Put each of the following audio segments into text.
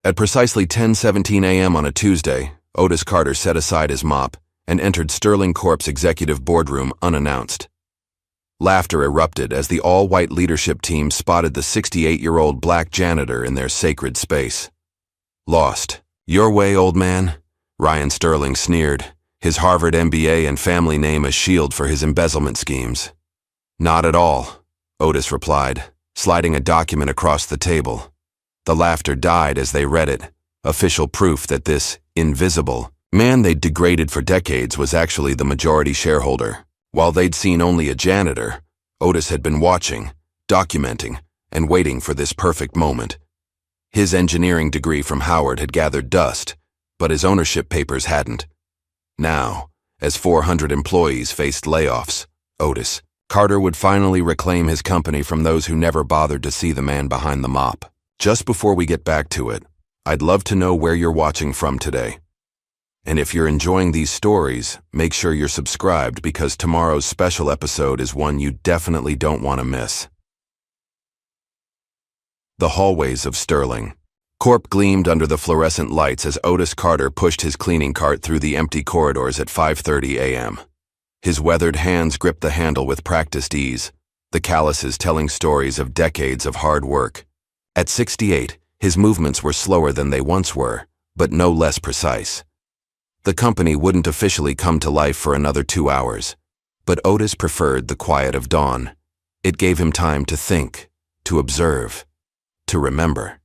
At precisely 10:17 a.m. on a Tuesday, Otis Carter set aside his mop and entered Sterling Corp's executive boardroom unannounced. Laughter erupted as the all-white leadership team spotted the 68-year-old black janitor in their sacred space. "Lost. Your way, old man?" Ryan Sterling sneered, his Harvard MBA and family name a shield for his embezzlement schemes. "Not at all," Otis replied, sliding a document across the table. The laughter died as they read it, official proof that this invisible man they'd degraded for decades was actually the majority shareholder. While they'd seen only a janitor, Otis had been watching, documenting, and waiting for this perfect moment. His engineering degree from Howard had gathered dust, but his ownership papers hadn't. Now, as 400 employees faced layoffs, Otis Carter would finally reclaim his company from those who never bothered to see the man behind the mop. Just before we get back to it, I'd love to know where you're watching from today. And if you're enjoying these stories, make sure you're subscribed because tomorrow's special episode is one you definitely don't want to miss. The hallways of Sterling Corp gleamed under the fluorescent lights as Otis Carter pushed his cleaning cart through the empty corridors at 5:30 a.m. His weathered hands gripped the handle with practiced ease, the calluses telling stories of decades of hard work. At 68, his movements were slower than they once were, but no less precise. The company wouldn't officially come to life for another 2 hours, but Otis preferred the quiet of dawn. It gave him time to think, to observe, to remember.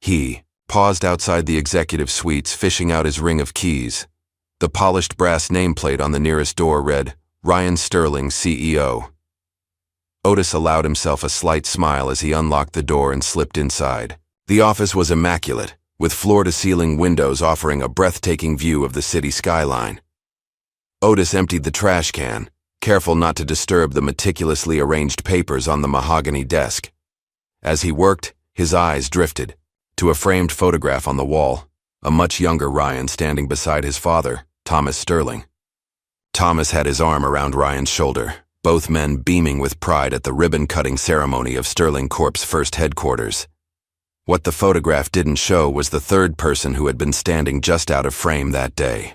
He paused outside the executive suites, fishing out his ring of keys. The polished brass nameplate on the nearest door read, "Ryan Sterling, CEO." Otis allowed himself a slight smile as he unlocked the door and slipped inside. The office was immaculate, with floor-to-ceiling windows offering a breathtaking view of the city skyline. Otis emptied the trash can, careful not to disturb the meticulously arranged papers on the mahogany desk. As he worked, his eyes drifted to a framed photograph on the wall, a much younger Ryan standing beside his father, Thomas Sterling. Thomas had his arm around Ryan's shoulder, both men beaming with pride at the ribbon-cutting ceremony of Sterling Corp's first headquarters. What the photograph didn't show was the third person who had been standing just out of frame that day.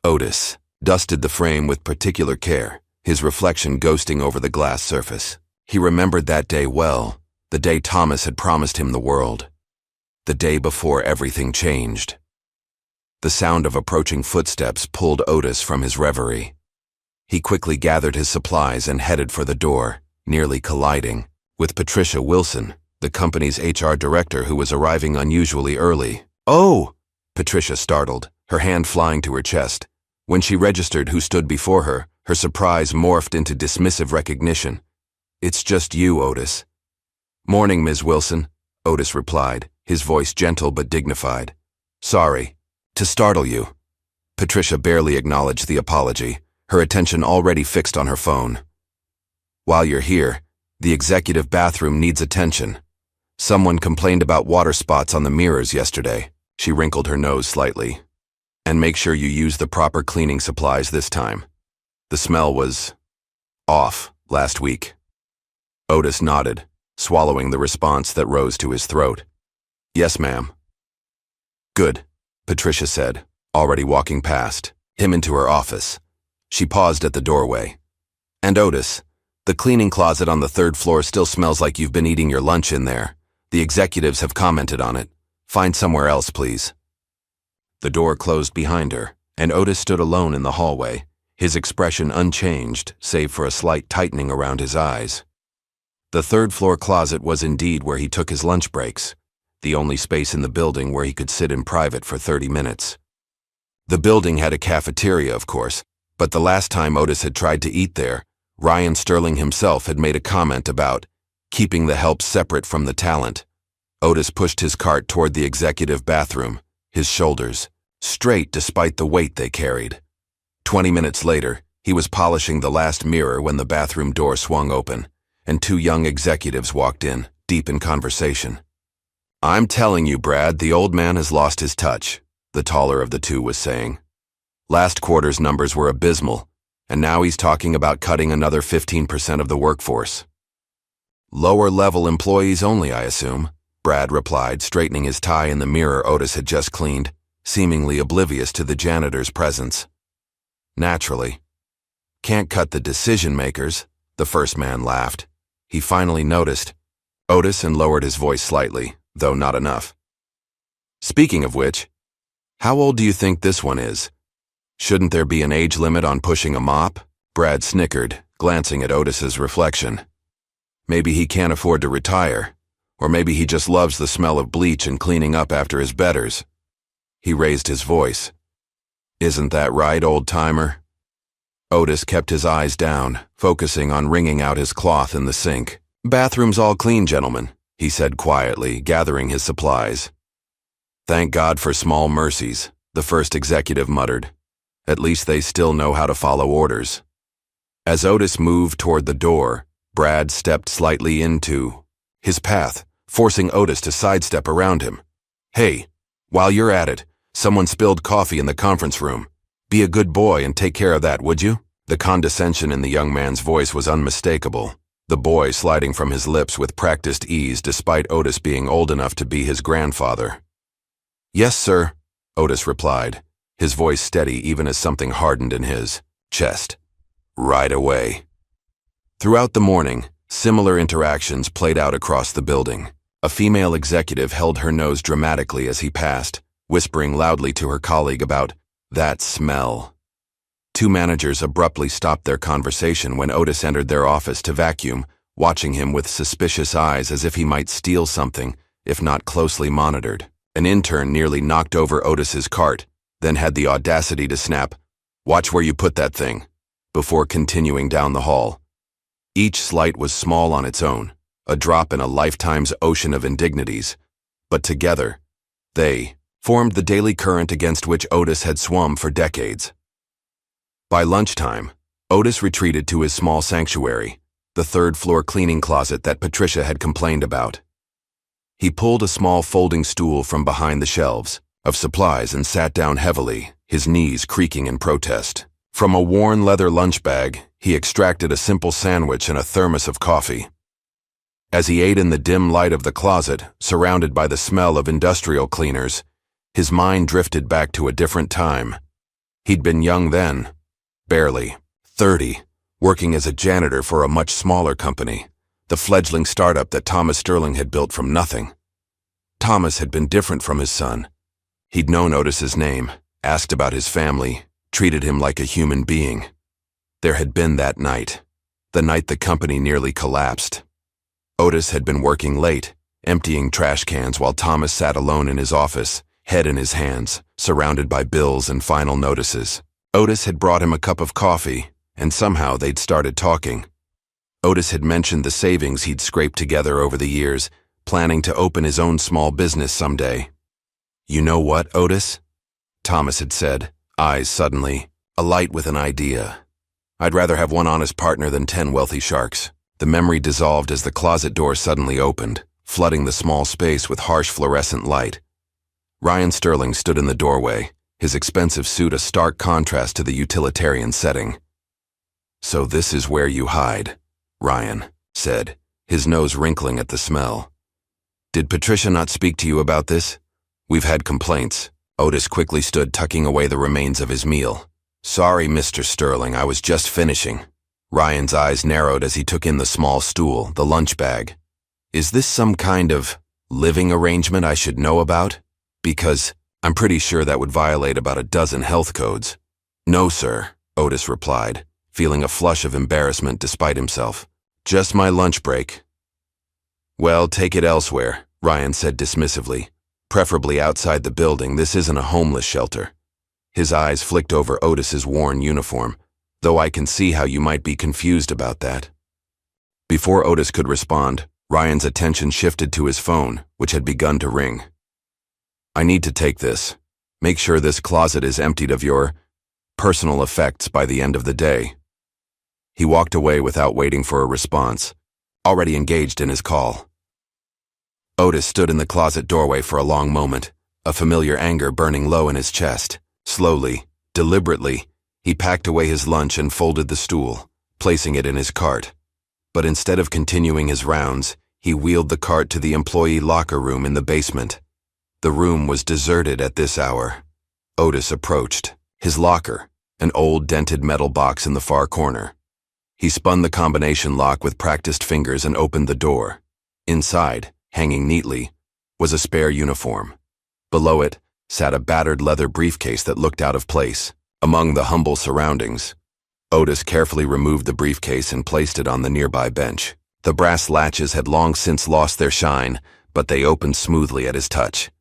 Otis dusted the frame with particular care, his reflection ghosting over the glass surface. He remembered that day well, the day Thomas had promised him the world. The day before everything changed. The sound of approaching footsteps pulled Otis from his reverie. He quickly gathered his supplies and headed for the door, nearly colliding with Patricia Wilson, the company's HR director who was arriving unusually early. "Oh!" Patricia startled, her hand flying to her chest. When she registered who stood before her, her surprise morphed into dismissive recognition. "It's just you, Otis." "Morning, Ms. Wilson," Otis replied, his voice gentle but dignified. "Sorry to startle you." Patricia barely acknowledged the apology, her attention already fixed on her phone. "While you're here, the executive bathroom needs attention. Someone complained about water spots on the mirrors yesterday." She wrinkled her nose slightly. "And make sure you use the proper cleaning supplies this time. The smell was off last week." Otis nodded, swallowing the response that rose to his throat. "Yes, ma'am." "Good," Patricia said, already walking past him into her office. She paused at the doorway. "And Otis, the cleaning closet on the third floor still smells like you've been eating your lunch in there. The executives have commented on it. Find somewhere else, please." The door closed behind her, and Otis stood alone in the hallway, his expression unchanged save for a slight tightening around his eyes. The third-floor closet was indeed where he took his lunch breaks, the only space in the building where he could sit in private for 30 minutes. The building had a cafeteria, of course, but the last time Otis had tried to eat there, Ryan Sterling himself had made a comment about keeping the help separate from the talent. Otis pushed his cart toward the executive bathroom, his shoulders straight despite the weight they carried. 20 minutes later, he was polishing the last mirror when the bathroom door swung open, and two young executives walked in, deep in conversation. "I'm telling you, Brad, the old man has lost his touch," the taller of the two was saying. "Last quarter's numbers were abysmal, and now he's talking about cutting another 15% of the workforce. Lower-level employees only, I assume," Brad replied, straightening his tie in the mirror Otis had just cleaned, seemingly oblivious to the janitor's presence. Naturally. Can't cut the decision-makers, the first man laughed. He finally noticed Otis and lowered his voice slightly, though not enough. Speaking of which, how old do you think this one is? Shouldn't there be an age limit on pushing a mop? Brad snickered, glancing at Otis's reflection. Maybe he can't afford to retire, or maybe he just loves the smell of bleach and cleaning up after his betters. He raised his voice. Isn't that right, old-timer? Otis kept his eyes down, focusing on wringing out his cloth in the sink. Bathroom's all clean, gentlemen, he said quietly, gathering his supplies. Thank God for small mercies, the first executive muttered. At least they still know how to follow orders. As Otis moved toward the door, Brad stepped slightly into his path, forcing Otis to sidestep around him. Hey, while you're at it, someone spilled coffee in the conference room. Be a good boy and take care of that, would you? The condescension in the young man's voice was unmistakable, the boy sliding from his lips with practiced ease despite Otis being old enough to be his grandfather. Yes, sir, Otis replied, his voice steady even as something hardened in his chest. Right away. Throughout the morning, similar interactions played out across the building. A female executive held her nose dramatically as he passed, whispering loudly to her colleague about that smell. Two managers abruptly stopped their conversation when Otis entered their office to vacuum, watching him with suspicious eyes as if he might steal something, if not closely monitored. An intern nearly knocked over Otis's cart, then had the audacity to snap, "Watch where you put that thing," before continuing down the hall. Each slight was small on its own, a drop in a lifetime's ocean of indignities, but together, they formed the daily current against which Otis had swum for decades. By lunchtime, Otis retreated to his small sanctuary, the third-floor cleaning closet that Patricia had complained about. He pulled a small folding stool from behind the shelves of supplies and sat down heavily, his knees creaking in protest. From a worn leather lunch bag, he extracted a simple sandwich and a thermos of coffee. As he ate in the dim light of the closet, surrounded by the smell of industrial cleaners, his mind drifted back to a different time. He'd been young then, barely 30, working as a janitor for a much smaller company, the fledgling startup that Thomas Sterling had built from nothing. Thomas had been different from his son. He'd known Otis's name, asked about his family, treated him like a human being. There had been that night, the night the company nearly collapsed. Otis had been working late, emptying trash cans while Thomas sat alone in his office, head in his hands, surrounded by bills and final notices. Otis had brought him a cup of coffee, and somehow they'd started talking. Otis had mentioned the savings he'd scraped together over the years, planning to open his own small business someday. You know what, Otis? Thomas had said, eyes suddenly alight with an idea. I'd rather have one honest partner than 10 wealthy sharks. The memory dissolved as the closet door suddenly opened, flooding the small space with harsh fluorescent light. Ryan Sterling stood in the doorway, his expensive suit a stark contrast to the utilitarian setting. So this is where you hide, Ryan said, his nose wrinkling at the smell. Did Patricia not speak to you about this? We've had complaints. Otis quickly stood tucking away the remains of his meal. Sorry, Mr. Sterling, I was just finishing. Ryan's eyes narrowed as he took in the small stool, the lunch bag. Is this some kind of living arrangement I should know about? Because I'm pretty sure that would violate about a dozen health codes. No, sir, Otis replied, feeling a flush of embarrassment despite himself. Just my lunch break. Well, take it elsewhere, Ryan said dismissively. Preferably outside the building. This isn't a homeless shelter. His eyes flicked over Otis's worn uniform, though I can see how you might be confused about that. Before Otis could respond, Ryan's attention shifted to his phone, which had begun to ring. I need to take this. Make sure this closet is emptied of your personal effects by the end of the day. He walked away without waiting for a response, already engaged in his call. Otis stood in the closet doorway for a long moment, a familiar anger burning low in his chest. Slowly, deliberately, he packed away his lunch and folded the stool, placing it in his cart. But instead of continuing his rounds, He wheeled the cart to the employee locker room in the basement. The room was deserted at this hour. Otis approached. His locker, an old dented metal box in the far corner. He spun the combination lock with practiced fingers and opened the door. Inside, hanging neatly, was a spare uniform. Below it sat a battered leather briefcase that looked out of place. Among the humble surroundings, Otis carefully removed the briefcase and placed it on the nearby bench. The brass latches had long since lost their shine, but they opened smoothly at his touch.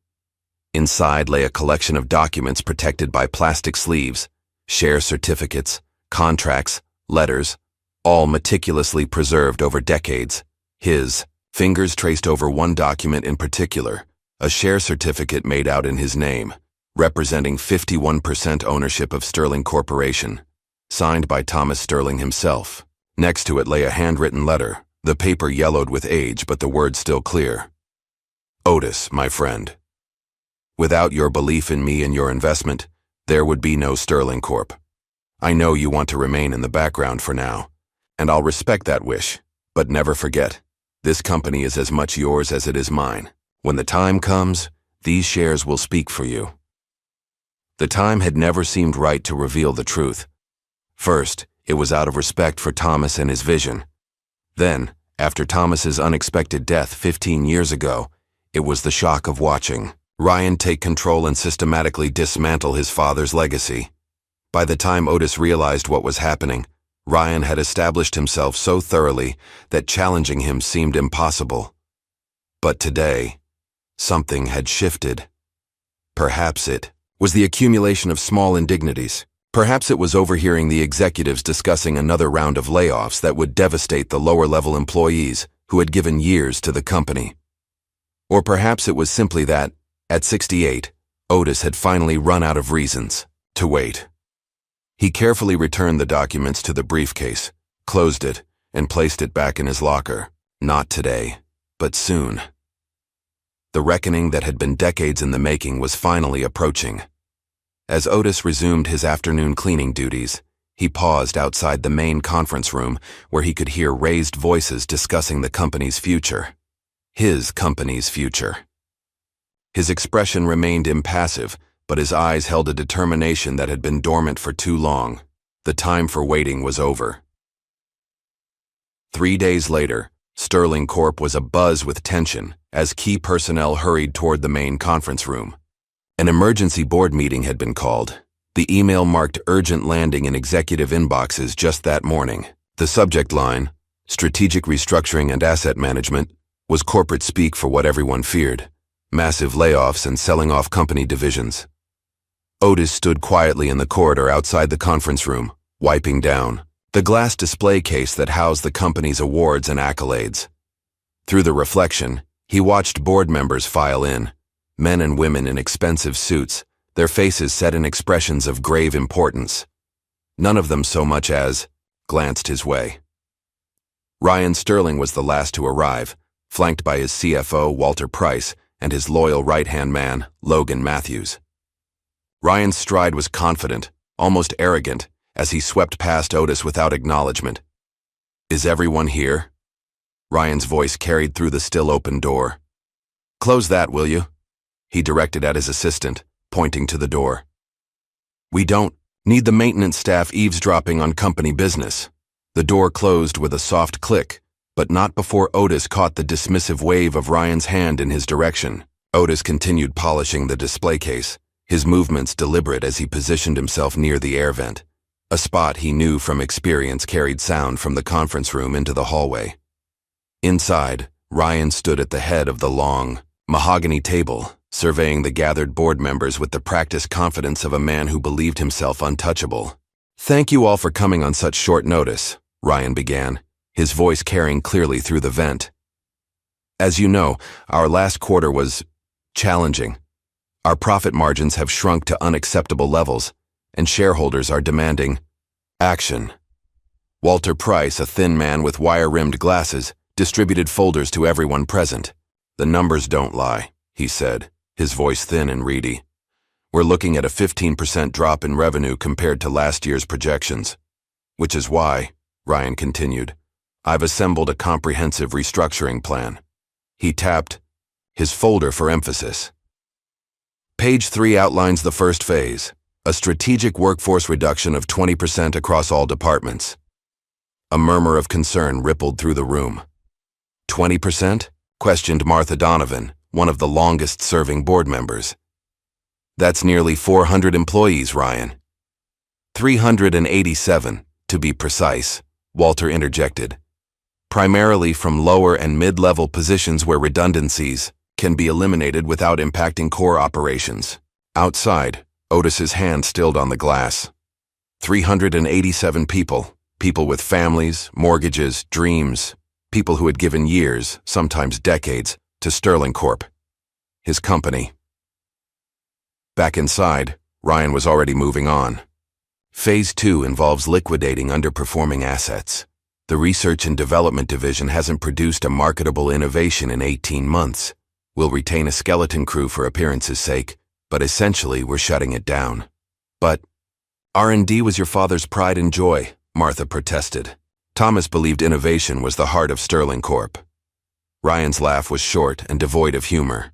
Inside lay a collection of documents protected by plastic sleeves, share certificates, contracts, letters, all meticulously preserved over decades. His fingers traced over one document in particular, a share certificate made out in his name, representing 51% ownership of Sterling Corporation, signed by Thomas Sterling himself. Next to it lay a handwritten letter, the paper yellowed with age but the words still clear. Otis, my friend. Without your belief in me and your investment, there would be no Sterling Corp. I know you want to remain in the background for now, and I'll respect that wish, but never forget, this company is as much yours as it is mine. When the time comes, these shares will speak for you. The time had never seemed right to reveal the truth. First, it was out of respect for Thomas and his vision. Then, after Thomas's unexpected death 15 years ago, it was the shock of watching Ryan take control and systematically dismantle his father's legacy. By the time Otis realized what was happening, Ryan had established himself so thoroughly that challenging him seemed impossible. But today, something had shifted. Perhaps it was the accumulation of small indignities. Perhaps it was overhearing the executives discussing another round of layoffs that would devastate the lower-level employees who had given years to the company. Or perhaps it was simply that, at 68, Otis had finally run out of reasons to wait. He carefully returned the documents to the briefcase, closed it, and placed it back in his locker. Not today, but soon. The reckoning that had been decades in the making was finally approaching. As Otis resumed his afternoon cleaning duties, he paused outside the main conference room where he could hear raised voices discussing the company's future. His company's future. His expression remained impassive, but his eyes held a determination that had been dormant for too long. The time for waiting was over. 3 days later, Sterling Corp was abuzz with tension as key personnel hurried toward the main conference room. An emergency board meeting had been called. The email marked urgent landing in executive inboxes just that morning. The subject line, Strategic Restructuring and Asset Management, was corporate speak for what everyone feared. Massive layoffs and selling off company divisions. Otis stood quietly in the corridor outside the conference room, wiping down the glass display case that housed the company's awards and accolades. Through the reflection, he watched board members file in, men and women in expensive suits, their faces set in expressions of grave importance. None of them so much as glanced his way. Ryan Sterling was the last to arrive, flanked by his CFO, Walter Price, and his loyal right-hand man, Logan Matthews. Ryan's stride was confident, almost arrogant, as he swept past Otis without acknowledgement. "Is everyone here?" Ryan's voice carried through the still-open door. "Close that, will you?" he directed at his assistant, pointing to the door. "We don't need the maintenance staff eavesdropping on company business." The door closed with a soft click, but not before Otis caught the dismissive wave of Ryan's hand in his direction. Otis continued polishing the display case, his movements deliberate as he positioned himself near the air vent, a spot he knew from experience carried sound from the conference room into the hallway. Inside, Ryan stood at the head of the long, mahogany table, surveying the gathered board members with the practiced confidence of a man who believed himself untouchable. "Thank you all for coming on such short notice," Ryan began, his voice carrying clearly through the vent. "As you know, our last quarter was challenging. Our profit margins have shrunk to unacceptable levels, and shareholders are demanding action." Walter Price, a thin man with wire-rimmed glasses, distributed folders to everyone present. "The numbers don't lie," he said, his voice thin and reedy. "We're looking at a 15% drop in revenue compared to last year's projections. Which is why," Ryan continued, "I've assembled a comprehensive restructuring plan. He tapped his folder for emphasis. Page 3 outlines the first phase, a strategic workforce reduction of 20% across all departments. A murmur of concern rippled through the room. 20%? Questioned Martha Donovan, one of the longest-serving board members. That's nearly 400 employees, Ryan. 387, to be precise, Walter interjected. Primarily from lower and mid-level positions where redundancies can be eliminated without impacting core operations. Outside, Otis's hand stilled on the glass. 387 people, people with families, mortgages, dreams, people who had given years, sometimes decades, to Sterling Corp. His company. Back inside, Ryan was already moving on. Phase 2 involves liquidating underperforming assets. The Research and Development Division hasn't produced a marketable innovation in 18 months. We'll retain a skeleton crew for appearance's sake, but essentially we're shutting it down. But R&D was your father's pride and joy, Martha protested. Thomas believed innovation was the heart of Sterling Corp. Ryan's laugh was short and devoid of humor.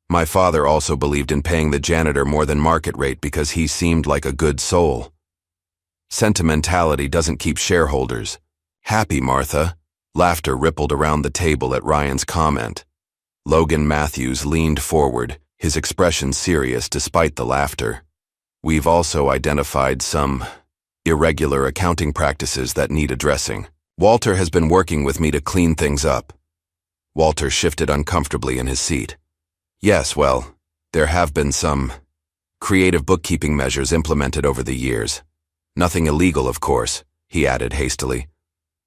My father also believed in paying the janitor more than market rate because he seemed like a good soul. Sentimentality doesn't keep shareholders happy, Martha. Laughter rippled around the table at Ryan's comment. Logan Matthews leaned forward, his expression serious despite the laughter. We've also identified some irregular accounting practices that need addressing. Walter has been working with me to clean things up. Walter shifted uncomfortably in his seat. Yes, well, there have been some creative bookkeeping measures implemented over the years. Nothing illegal, of course, he added hastily,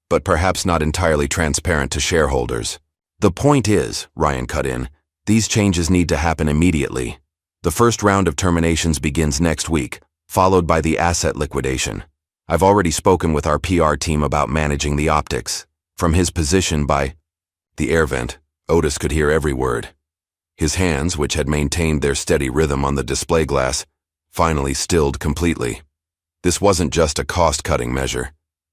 but perhaps not entirely transparent to shareholders. The point is, Ryan cut in, these changes need to happen immediately. The first round of terminations begins next week, followed by the asset liquidation. I've already spoken with our PR team about managing the optics. From his position by the air vent, Otis could hear every word. His hands, which had maintained their steady rhythm on the display glass, finally stilled completely. This wasn't just a cost-cutting measure.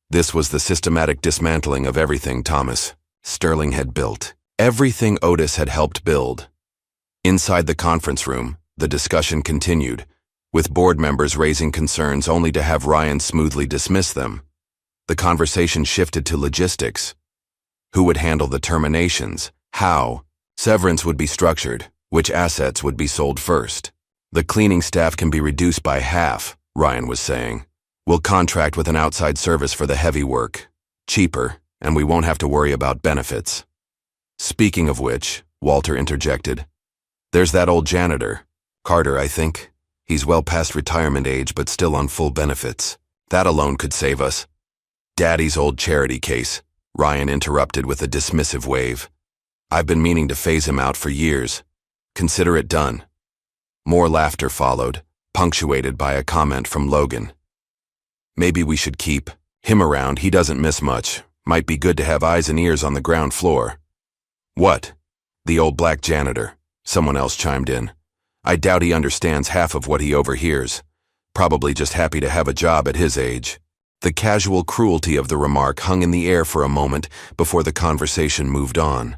This was the systematic dismantling of everything Thomas Sterling had built. Everything Otis had helped build. Inside the conference room, the discussion continued, with board members raising concerns only to have Ryan smoothly dismiss them. The conversation shifted to logistics. Who would handle the terminations? How? Severance would be structured. Which assets would be sold first? The cleaning staff can be reduced by half, Ryan was saying. We'll contract with an outside service for the heavy work. Cheaper, and we won't have to worry about benefits. Speaking of which, Walter interjected, there's that old janitor. Carter, I think. He's well past retirement age but still on full benefits. That alone could save us. Daddy's old charity case, Ryan interrupted with a dismissive wave. I've been meaning to phase him out for years. Consider it done. More laughter followed, punctuated by a comment from Logan. Maybe we should keep him around. He doesn't miss much. Might be good to have eyes and ears on the ground floor. What? The old black janitor, someone else chimed in. I doubt he understands half of what he overhears. Probably just happy to have a job at his age. The casual cruelty of the remark hung in the air for a moment before the conversation moved on.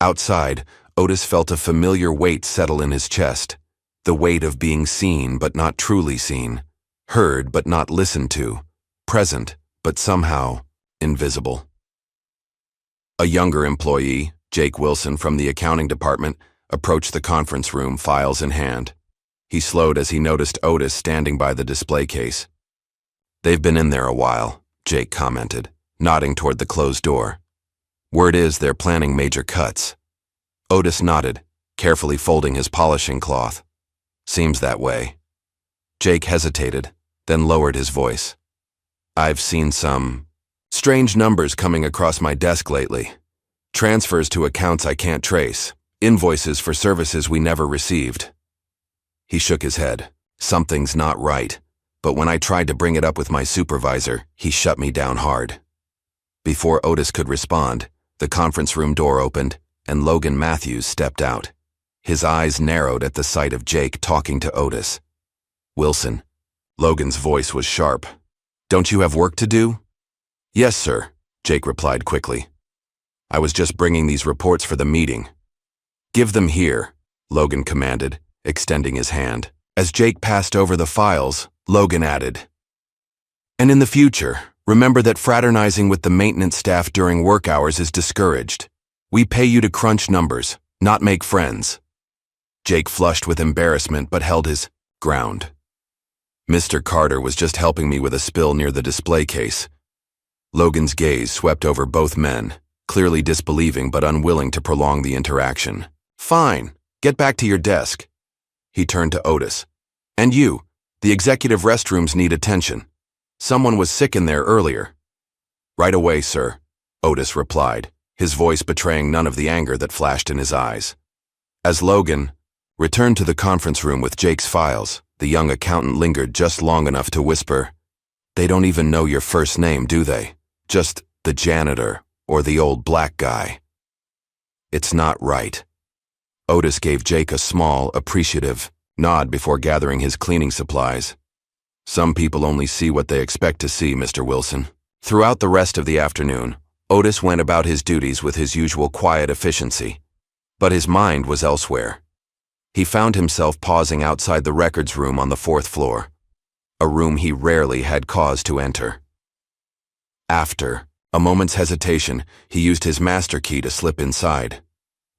Outside, Otis felt a familiar weight settle in his chest, the weight of being seen but not truly seen, heard but not listened to, present but somehow invisible. A younger employee, Jake Wilson from the accounting department, approached the conference room, files in hand. He slowed as he noticed Otis standing by the display case. They've been in there a while, Jake commented, nodding toward the closed door. Word is they're planning major cuts. Otis nodded, carefully folding his polishing cloth. Seems that way. Jake hesitated, then lowered his voice. I've seen some strange numbers coming across my desk lately. Transfers to accounts I can't trace. Invoices for services we never received. He shook his head. Something's not right. But when I tried to bring it up with my supervisor, he shut me down hard. Before Otis could respond, the conference room door opened, and Logan Matthews stepped out. His eyes narrowed at the sight of Jake talking to Otis. Wilson. Logan's voice was sharp. Don't you have work to do? Yes, sir, Jake replied quickly. I was just bringing these reports for the meeting. Give them here, Logan commanded, extending his hand. As Jake passed over the files, Logan added, "And in the future, remember that fraternizing with the maintenance staff during work hours is discouraged. We pay you to crunch numbers, not make friends." Jake flushed with embarrassment but held his ground. Mr. Carter was just helping me with a spill near the display case. Logan's gaze swept over both men, clearly disbelieving but unwilling to prolong the interaction. "Fine, get back to your desk." He turned to Otis. "And you, the executive restrooms need attention. Someone was sick in there earlier." "Right away, sir," Otis replied, his voice betraying none of the anger that flashed in his eyes. As Logan returned to the conference room with Jake's files, the young accountant lingered just long enough to whisper, "They don't even know your first name, do they? Just the janitor or the old black guy." "It's not right." Otis gave Jake a small, appreciative nod before gathering his cleaning supplies. "Some people only see what they expect to see, Mr. Wilson." Throughout the rest of the afternoon, Otis went about his duties with his usual quiet efficiency, but his mind was elsewhere. He found himself pausing outside the records room on the 4th floor, a room he rarely had cause to enter. After a moment's hesitation, he used his master key to slip inside.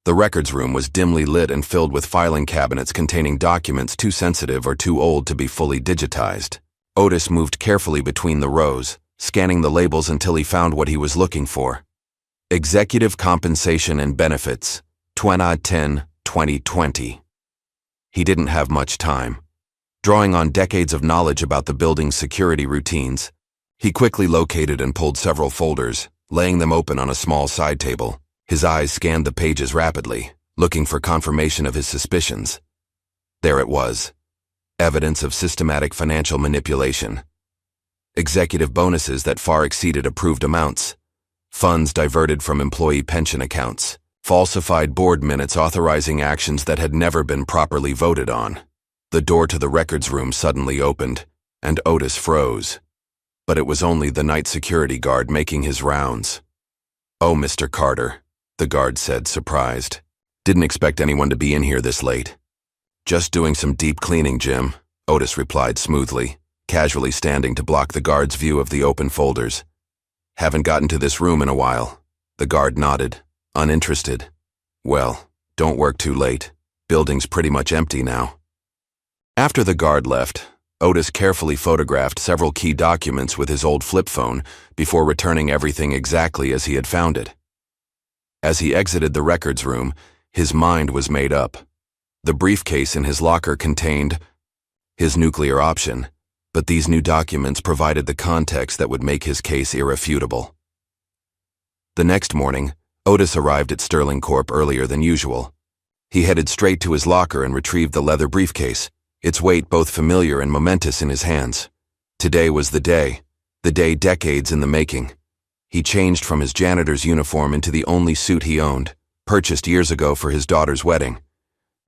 The records room was dimly lit and filled with filing cabinets containing documents too sensitive or too old to be fully digitized. Otis moved carefully between the rows, scanning the labels until he found what he was looking for. Executive Compensation and Benefits, 2010-2020. He didn't have much time. Drawing on decades of knowledge about the building's security routines, he quickly located and pulled several folders, laying them open on a small side table. His eyes scanned the pages rapidly, looking for confirmation of his suspicions. There it was. Evidence of systematic financial manipulation. Executive bonuses that far exceeded approved amounts. Funds diverted from employee pension accounts. Falsified board minutes authorizing actions that had never been properly voted on. The door to the records room suddenly opened, and Otis froze. But it was only the night security guard making his rounds. "Oh, Mr. Carter," the guard said, surprised. "Didn't expect anyone to be in here this late." "Just doing some deep cleaning, Jim," Otis replied smoothly, casually standing to block the guard's view of the open folders. "Haven't gotten to this room in a while." The guard nodded, uninterested. "Well, don't work too late. Building's pretty much empty now." After the guard left, Otis carefully photographed several key documents with his old flip phone before returning everything exactly as he had found it. As he exited the records room, his mind was made up. The briefcase in his locker contained his nuclear option, but these new documents provided the context that would make his case irrefutable. The next morning, Otis arrived at Sterling Corp earlier than usual. He headed straight to his locker and retrieved the leather briefcase, its weight both familiar and momentous in his hands. Today was the day decades in the making. He changed from his janitor's uniform into the only suit he owned, purchased years ago for his daughter's wedding.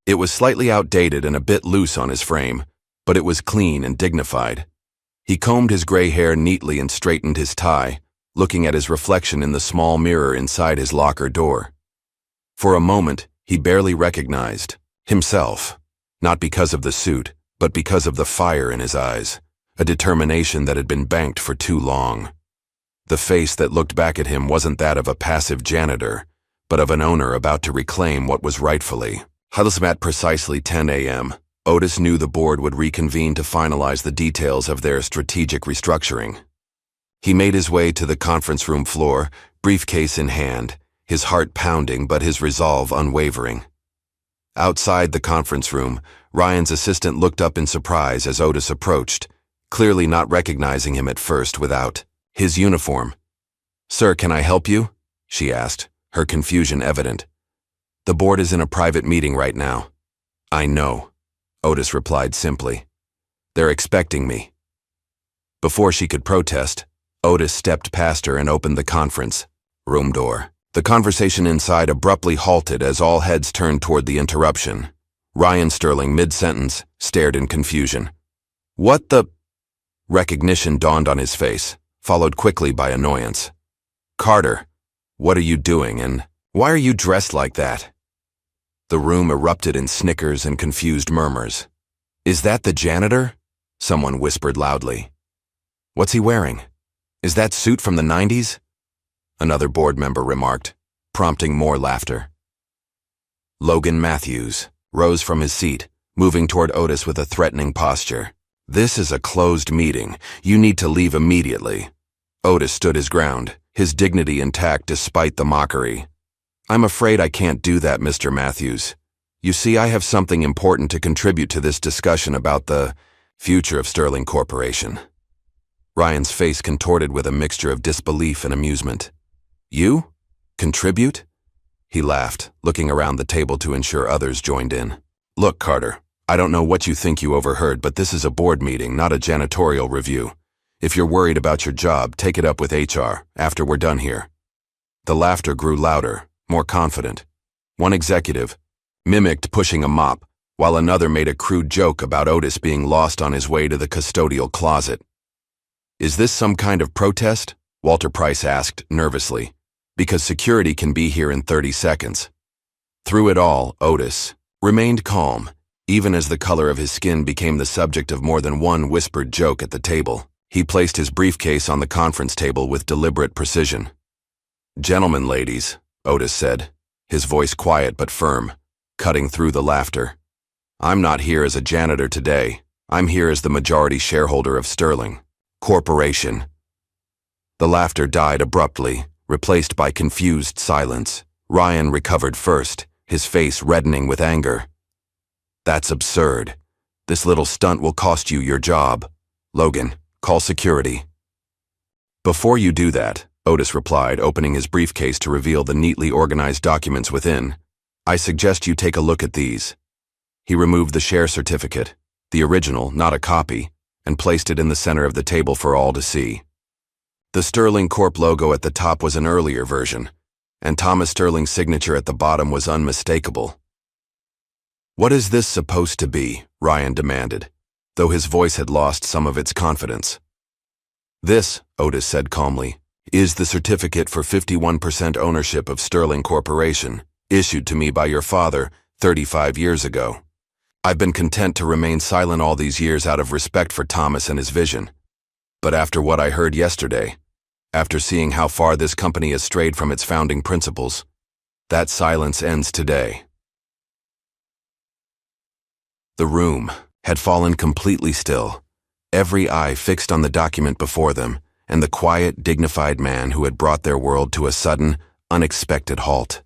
It was slightly outdated and a bit loose on his frame, but it was clean and dignified. He combed his gray hair neatly and straightened his tie, looking at his reflection in the small mirror inside his locker door. For a moment, he barely recognized himself, not because of the suit, but because of the fire in his eyes, a determination that had been banked for too long. The face that looked back at him wasn't that of a passive janitor, but of an owner about to reclaim what was rightfully. At precisely 10 a.m., Otis knew the board would reconvene to finalize the details of their strategic restructuring. He made his way to the conference room floor, briefcase in hand, his heart pounding but his resolve unwavering. Outside the conference room, Ryan's assistant looked up in surprise as Otis approached, clearly not recognizing him at first without his uniform. "Sir, can I help you?" she asked, her confusion evident. "The board is in a private meeting right now." "I know," Otis replied simply. "They're expecting me." Before she could protest, Otis stepped past her and opened the conference room door. The conversation inside abruptly halted as all heads turned toward the interruption. Ryan Sterling, mid-sentence, stared in confusion. "What the—" Recognition dawned on his face, followed quickly by annoyance. "Carter," What are you doing, and why are you dressed like that? The room erupted in snickers and confused murmurs. Is that the janitor? Someone whispered loudly. What's he wearing? Is that suit from the 90s? Another board member remarked, prompting more laughter. Logan Matthews rose from his seat, moving toward Otis with a threatening posture. This is a closed meeting. You need to leave immediately. Otis stood his ground, his dignity intact despite the mockery. I'm afraid I can't do that, Mr. Matthews. You see, I have something important to contribute to this discussion about the future of Sterling Corporation. Ryan's face contorted with a mixture of disbelief and amusement. You? Contribute? He laughed, looking around the table to ensure others joined in. Look, Carter, I don't know what you think you overheard, but this is a board meeting, not a janitorial review. If you're worried about your job, take it up with HR after we're done here. The laughter grew louder, more confident. One executive mimicked pushing a mop, while another made a crude joke about Otis being lost on his way to the custodial closet. Is this some kind of protest? Walter Price asked nervously, because security can be here in 30 seconds. Through it all, Otis remained calm, even as the color of his skin became the subject of more than one whispered joke at the table. He placed his briefcase on the conference table with deliberate precision. Gentlemen, ladies, Otis said, his voice quiet but firm, cutting through the laughter. I'm not here as a janitor today. I'm here as the majority shareholder of Sterling Corporation. The laughter died abruptly, replaced by confused silence. Ryan recovered first, his face reddening with anger. That's absurd. This little stunt will cost you your job. Logan, call security. Before you do that, Otis replied, opening his briefcase to reveal the neatly organized documents within, I suggest you take a look at these. He removed the share certificate, the original, not a copy, and placed it in the center of the table for all to see. The Sterling Corp logo at the top was an earlier version, and Thomas Sterling's signature at the bottom was unmistakable. What is this supposed to be? Ryan demanded, though his voice had lost some of its confidence. This, Otis said calmly, is the certificate for 51% ownership of Sterling Corporation, issued to me by your father 35 years ago. I've been content to remain silent all these years out of respect for Thomas and his vision. But after what I heard yesterday, after seeing how far this company has strayed from its founding principles, that silence ends today. The room had fallen completely still, every eye fixed on the document before them, and the quiet, dignified man who had brought their world to a sudden, unexpected halt.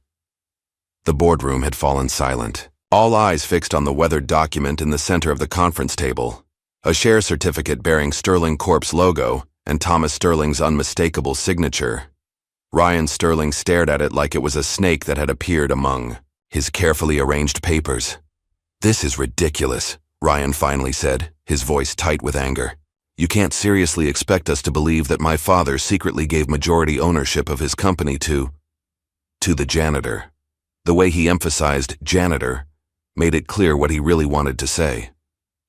The boardroom had fallen silent, all eyes fixed on the weathered document in the center of the conference table, a share certificate bearing Sterling Corp's logo and Thomas Sterling's unmistakable signature. Ryan Sterling stared at it like it was a snake that had appeared among his carefully arranged papers. This is ridiculous, Ryan finally said, his voice tight with anger. You can't seriously expect us to believe that my father secretly gave majority ownership of his company to the janitor. The way he emphasized janitor made it clear what he really wanted to say.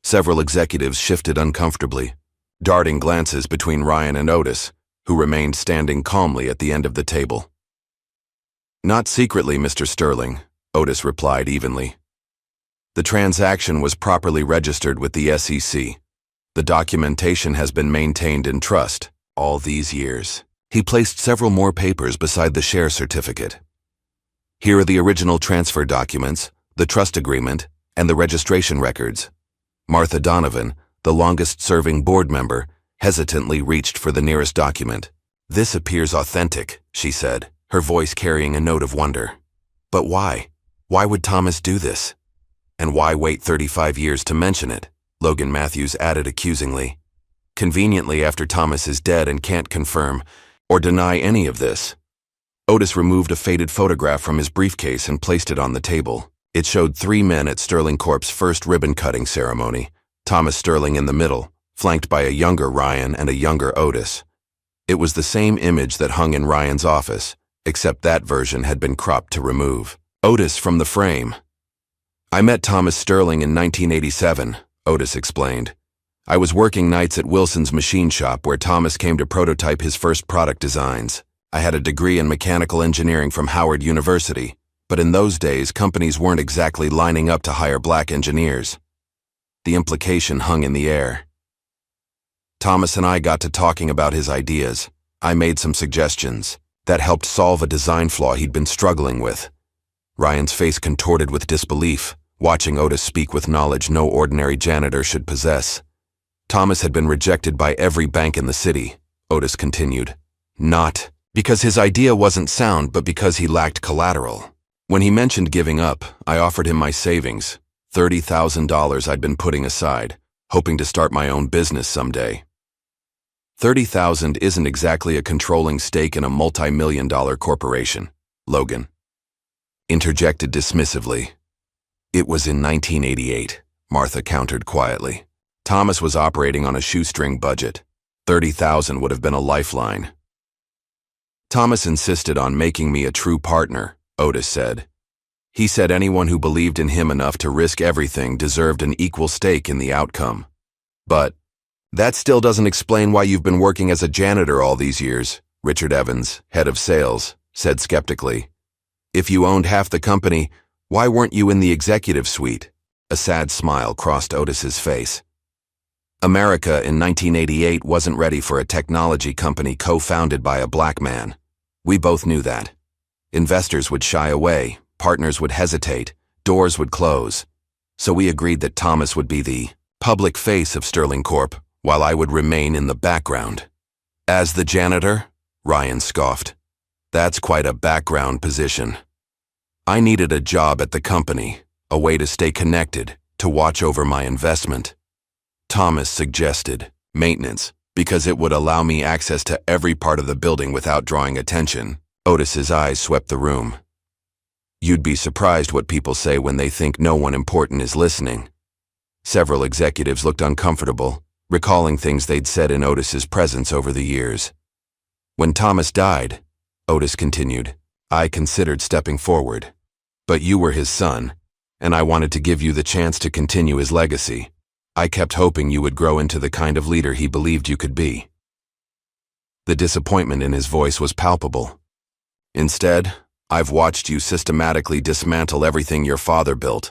Several executives shifted uncomfortably, darting glances between Ryan and Otis, who remained standing calmly at the end of the table. Not secretly, Mr. Sterling, Otis replied evenly. The transaction was properly registered with the SEC. The documentation has been maintained in trust all these years. He placed several more papers beside the share certificate. Here are the original transfer documents, the trust agreement, and the registration records. Martha Donovan, the longest-serving board member, hesitantly reached for the nearest document. This appears authentic, she said, her voice carrying a note of wonder. But why? Why would Thomas do this? And why wait 35 years to mention it? Logan Matthews added accusingly. Conveniently after Thomas is dead and can't confirm or deny any of this. Otis removed a faded photograph from his briefcase and placed it on the table. It showed 3 men at Sterling Corp's first ribbon-cutting ceremony, Thomas Sterling in the middle, flanked by a younger Ryan and a younger Otis. It was the same image that hung in Ryan's office, except that version had been cropped to remove. Otis from the frame. I met Thomas Sterling in 1987, Otis explained. I was working nights at Wilson's machine shop where Thomas came to prototype his first product designs. I had a degree in mechanical engineering from Howard University, but in those days, companies weren't exactly lining up to hire black engineers. The implication hung in the air. Thomas and I got to talking about his ideas. I made some suggestions that helped solve a design flaw he'd been struggling with. Ryan's face contorted with disbelief, watching Otis speak with knowledge no ordinary janitor should possess. Thomas had been rejected by every bank in the city, Otis continued. Not because his idea wasn't sound, but because he lacked collateral. When he mentioned giving up, I offered him my savings, $30,000 I'd been putting aside, hoping to start my own business someday. $30,000 isn't exactly a controlling stake in a multi-million-dollar corporation, Logan interjected dismissively. It was in 1988, Martha countered quietly. Thomas was operating on a shoestring budget. $30,000 would have been a lifeline. Thomas insisted on making me a true partner, Otis said. He said anyone who believed in him enough to risk everything deserved an equal stake in the outcome. But that still doesn't explain why you've been working as a janitor all these years, Richard Evans, head of sales, said skeptically. If you owned half the company, why weren't you in the executive suite? A sad smile crossed Otis's face. America in 1988 wasn't ready for a technology company co-founded by a black man. We both knew that. Investors would shy away, partners would hesitate, doors would close. So we agreed that Thomas would be the public face of Sterling Corp, while I would remain in the background. As the janitor? Ryan scoffed. That's quite a background position. I needed a job at the company, a way to stay connected, to watch over my investment. Thomas suggested maintenance, because it would allow me access to every part of the building without drawing attention. Otis's eyes swept the room. You'd be surprised what people say when they think no one important is listening. Several executives looked uncomfortable, recalling things they'd said in Otis's presence over the years. When Thomas died, Otis continued, I considered stepping forward. But you were his son, and I wanted to give you the chance to continue his legacy. I kept hoping you would grow into the kind of leader he believed you could be. The disappointment in his voice was palpable. Instead, I've watched you systematically dismantle everything your father built.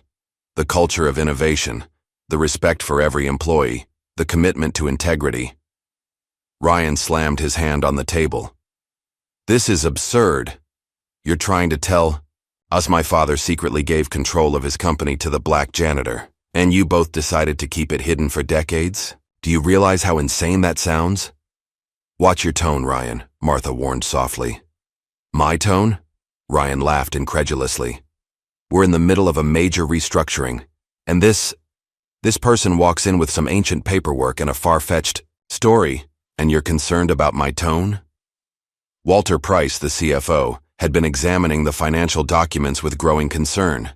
The culture of innovation, the respect for every employee, the commitment to integrity. Ryan slammed his hand on the table. This is absurd. You're trying to tell us my father secretly gave control of his company to the black janitor, and you both decided to keep it hidden for decades? Do you realize how insane that sounds? Watch your tone, Ryan, Martha warned softly. My tone? Ryan laughed incredulously. We're in the middle of a major restructuring, and this person walks in with some ancient paperwork and a far-fetched story, and you're concerned about my tone? Walter Price, the CFO, had been examining the financial documents with growing concern.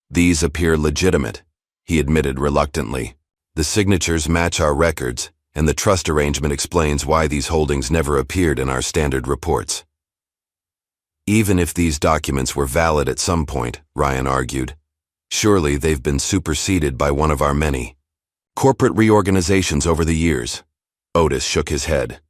These appear legitimate, he admitted reluctantly. The signatures match our records, and the trust arrangement explains why these holdings never appeared in our standard reports. Even if these documents were valid at some point, Ryan argued, surely they've been superseded by one of our many corporate reorganizations over the years. Otis shook his head.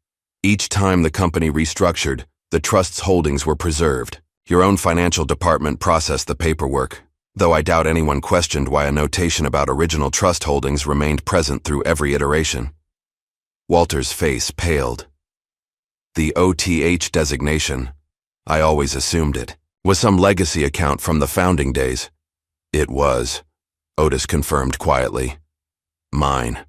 Each time the company restructured, the trust's holdings were preserved. Your own financial department processed the paperwork, though I doubt anyone questioned why a notation about original trust holdings remained present through every iteration. Walter's face paled. The OTH designation, I always assumed it, was some legacy account from the founding days. It was, Otis confirmed quietly. Mine.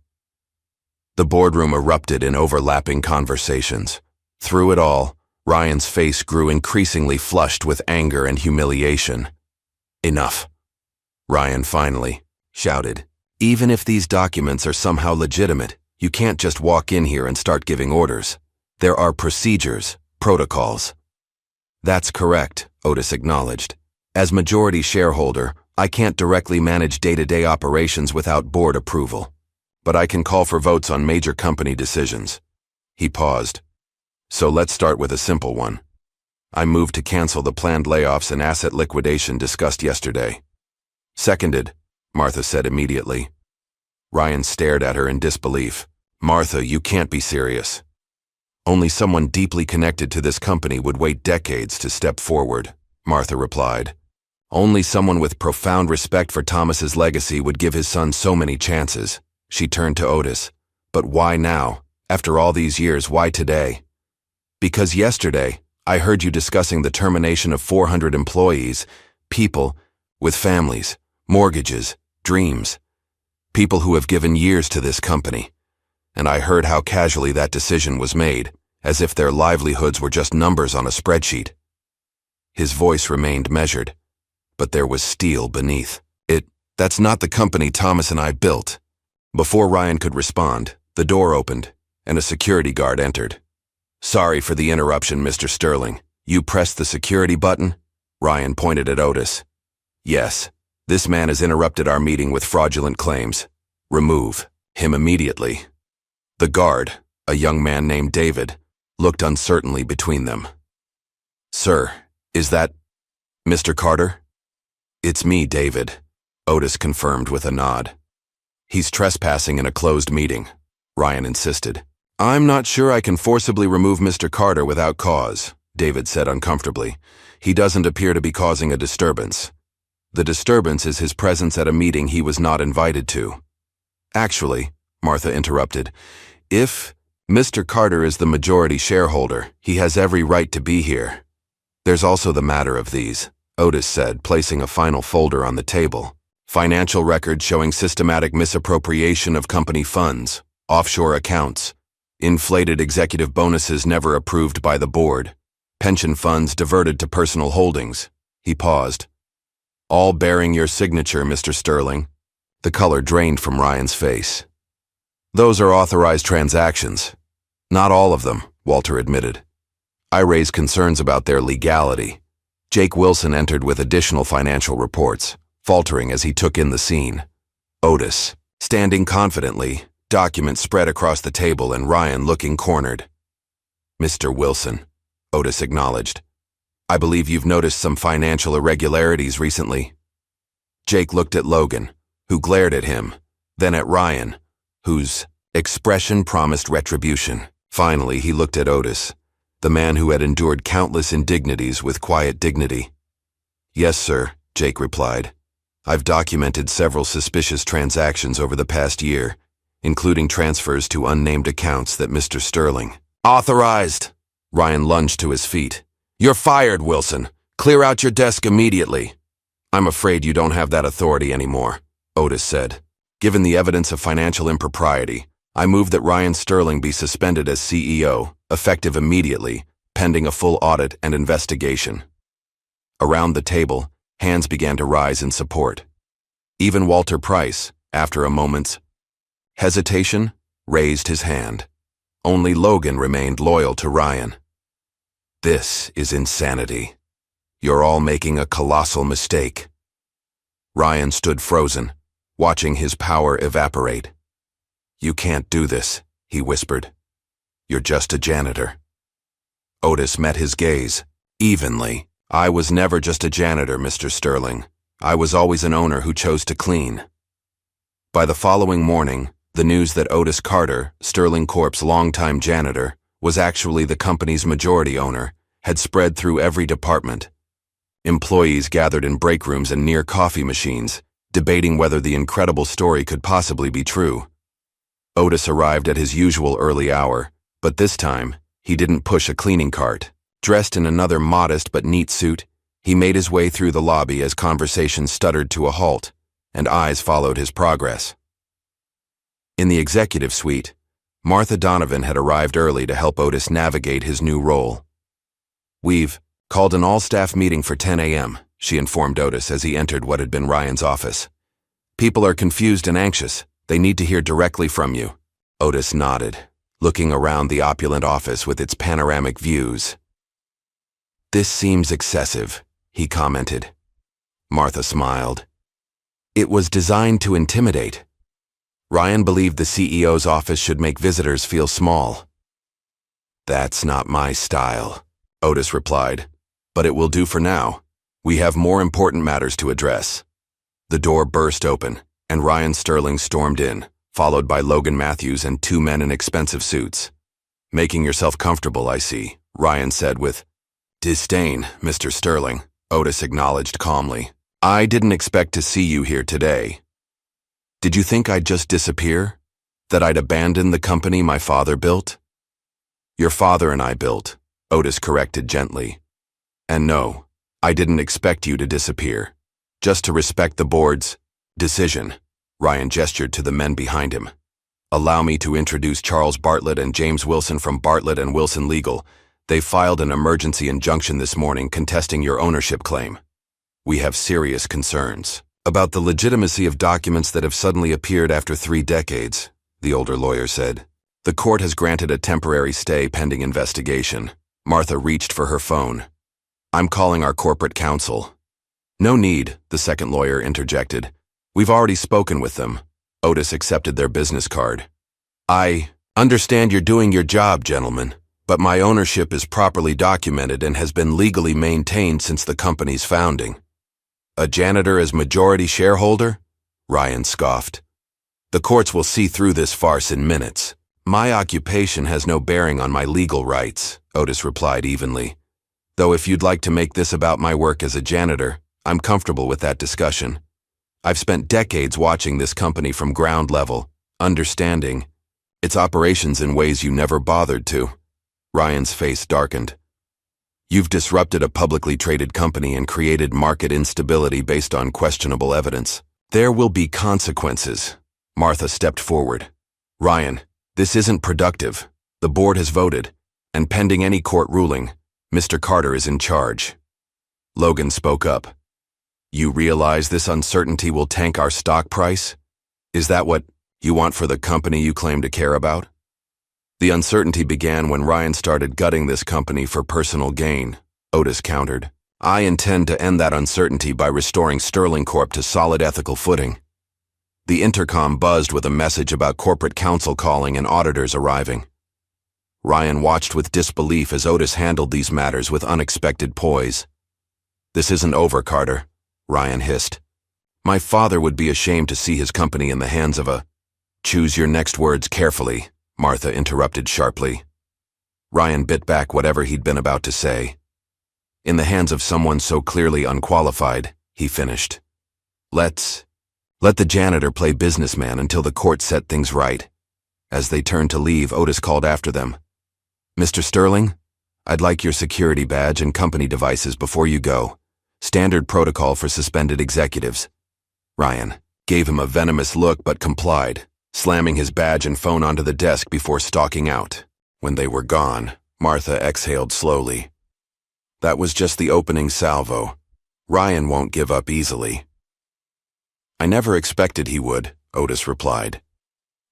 The boardroom erupted in overlapping conversations. Through it all, Ryan's face grew increasingly flushed with anger and humiliation. Enough, Ryan finally shouted. Even if these documents are somehow legitimate, you can't just walk in here and start giving orders. There are procedures, protocols. That's correct, Otis acknowledged. As majority shareholder, I can't directly manage day-to-day operations without board approval. But I can call for votes on major company decisions. He paused. So let's start with a simple one. I moved to cancel the planned layoffs and asset liquidation discussed yesterday. Seconded, Martha said immediately. Ryan stared at her in disbelief. Martha, you can't be serious. Only someone deeply connected to this company would wait decades to step forward, Martha replied. Only someone with profound respect for Thomas's legacy would give his son so many chances. She turned to Otis. But why now? After all these years, why today? Because yesterday, I heard you discussing the termination of 400 employees, people with families, mortgages, dreams, people who have given years to this company. And I heard how casually that decision was made, as if their livelihoods were just numbers on a spreadsheet. His voice remained measured, but there was steel beneath. That's not the company Thomas and I built. Before Ryan could respond, the door opened, and a security guard entered. Sorry for the interruption, Mr. Sterling. You pressed the security button? Ryan pointed at Otis. Yes, this man has interrupted our meeting with fraudulent claims. Remove him immediately. The guard, a young man named David, looked uncertainly between them. Sir, is that Mr. Carter? It's me, David, Otis confirmed with a nod. He's trespassing in a closed meeting, Ryan insisted. I'm not sure I can forcibly remove Mr. Carter without cause, David said uncomfortably. He doesn't appear to be causing a disturbance. The disturbance is his presence at a meeting he was not invited to. Actually, Martha interrupted, if Mr. Carter is the majority shareholder, he has every right to be here. There's also the matter of these, Otis said, placing a final folder on the table. Financial records showing systematic misappropriation of company funds, offshore accounts, inflated executive bonuses never approved by the board, pension funds diverted to personal holdings. He paused. All bearing your signature, Mr. Sterling. The color drained from Ryan's face. Those are authorized transactions. Not all of them, Walter admitted. I raised concerns about their legality. Jake Wilson entered with additional financial reports, faltering as he took in the scene. Otis, standing confidently, documents spread across the table and Ryan looking cornered. Mr. Wilson, Otis acknowledged. I believe you've noticed some financial irregularities recently. Jake looked at Logan, who glared at him, then at Ryan, whose expression promised retribution. Finally, he looked at Otis, the man who had endured countless indignities with quiet dignity. Yes, sir, Jake replied. I've documented several suspicious transactions over the past year, including transfers to unnamed accounts that Mr. Sterling authorized. Ryan lunged to his feet. You're fired, Wilson. Clear out your desk immediately. I'm afraid you don't have that authority anymore, Otis said. Given the evidence of financial impropriety, I move that Ryan Sterling be suspended as CEO, effective immediately, pending a full audit and investigation. Around the table, hands began to rise in support. Even Walter Price, after a moment's hesitation, raised his hand. Only Logan remained loyal to Ryan. This is insanity. You're all making a colossal mistake. Ryan stood frozen, watching his power evaporate. You can't do this, he whispered. You're just a janitor. Otis met his gaze, evenly. I was never just a janitor, Mr. Sterling. I was always an owner who chose to clean. By the following morning, the news that Otis Carter, Sterling Corp's longtime janitor, was actually the company's majority owner, had spread through every department. Employees gathered in break rooms and near coffee machines, debating whether the incredible story could possibly be true. Otis arrived at his usual early hour, but this time, he didn't push a cleaning cart. Dressed in another modest but neat suit, he made his way through the lobby as conversation stuttered to a halt, and eyes followed his progress. In the executive suite, Martha Donovan had arrived early to help Otis navigate his new role. We've called an all-staff meeting for 10 a.m., she informed Otis as he entered what had been Ryan's office. People are confused and anxious. They need to hear directly from you. Otis nodded, looking around the opulent office with its panoramic views. This seems excessive, he commented. Martha smiled. It was designed to intimidate. Ryan believed the CEO's office should make visitors feel small. That's not my style, Otis replied, but it will do for now. We have more important matters to address. The door burst open, and Ryan Sterling stormed in, followed by Logan Matthews and two men in expensive suits. Making yourself comfortable, I see, Ryan said with disdain. Mr. Sterling, Otis acknowledged calmly. I didn't expect to see you here today. Did you think I'd just disappear? That I'd abandon the company my father built? Your father and I built, Otis corrected gently. And no, I didn't expect you to disappear. Just to respect the board's decision, Ryan gestured to the men behind him. Allow me to introduce Charles Bartlett and James Wilson from Bartlett and Wilson Legal. They filed an emergency injunction this morning contesting your ownership claim. We have serious concerns about the legitimacy of documents that have suddenly appeared after 3 decades, the older lawyer said. The court has granted a temporary stay pending investigation. Martha reached for her phone. I'm calling our corporate counsel. No need, the second lawyer interjected. We've already spoken with them. Otis accepted their business card. I understand you're doing your job, gentlemen, but my ownership is properly documented and has been legally maintained since the company's founding. A janitor as majority shareholder? Ryan scoffed. The courts will see through this farce in minutes. My occupation has no bearing on my legal rights, Otis replied evenly. Though if you'd like to make this about my work as a janitor, I'm comfortable with that discussion. I've spent decades watching this company from ground level, understanding its operations in ways you never bothered to. Ryan's face darkened. You've disrupted a publicly traded company and created market instability based on questionable evidence. There will be consequences. Martha stepped forward. Ryan, this isn't productive. The board has voted, and pending any court ruling, Mr. Carter is in charge. Logan spoke up. You realize this uncertainty will tank our stock price? Is that what you want for the company you claim to care about? The uncertainty began when Ryan started gutting this company for personal gain, Otis countered. I intend to end that uncertainty by restoring Sterling Corp to solid ethical footing. The intercom buzzed with a message about corporate counsel calling and auditors arriving. Ryan watched with disbelief as Otis handled these matters with unexpected poise. This isn't over, Carter, Ryan hissed. My father would be ashamed to see his company in the hands of a— Choose your next words carefully, Martha interrupted sharply. Ryan bit back whatever he'd been about to say. In the hands of someone so clearly unqualified, he finished. Let the janitor play businessman until the court set things right. As they turned to leave, Otis called after them. Mr. Sterling, I'd like your security badge and company devices before you go. Standard protocol for suspended executives. Ryan gave him a venomous look but complied, slamming his badge and phone onto the desk before stalking out. When they were gone, Martha exhaled slowly. That was just the opening salvo. Ryan won't give up easily. I never expected he would, Otis replied.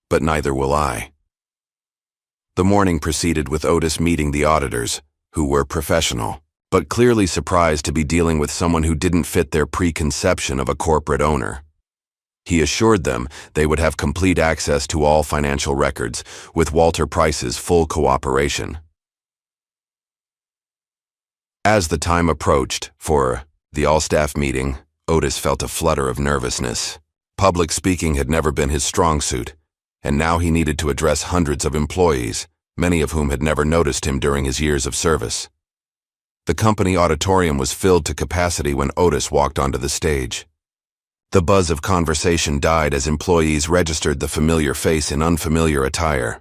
But neither will I. The morning proceeded with Otis meeting the auditors, who were professional, but clearly surprised to be dealing with someone who didn't fit their preconception of a corporate owner. He assured them they would have complete access to all financial records, with Walter Price's full cooperation. As the time approached for the all-staff meeting, Otis felt a flutter of nervousness. Public speaking had never been his strong suit, and now he needed to address hundreds of employees, many of whom had never noticed him during his years of service. The company auditorium was filled to capacity when Otis walked onto the stage. The buzz of conversation died as employees registered the familiar face in unfamiliar attire.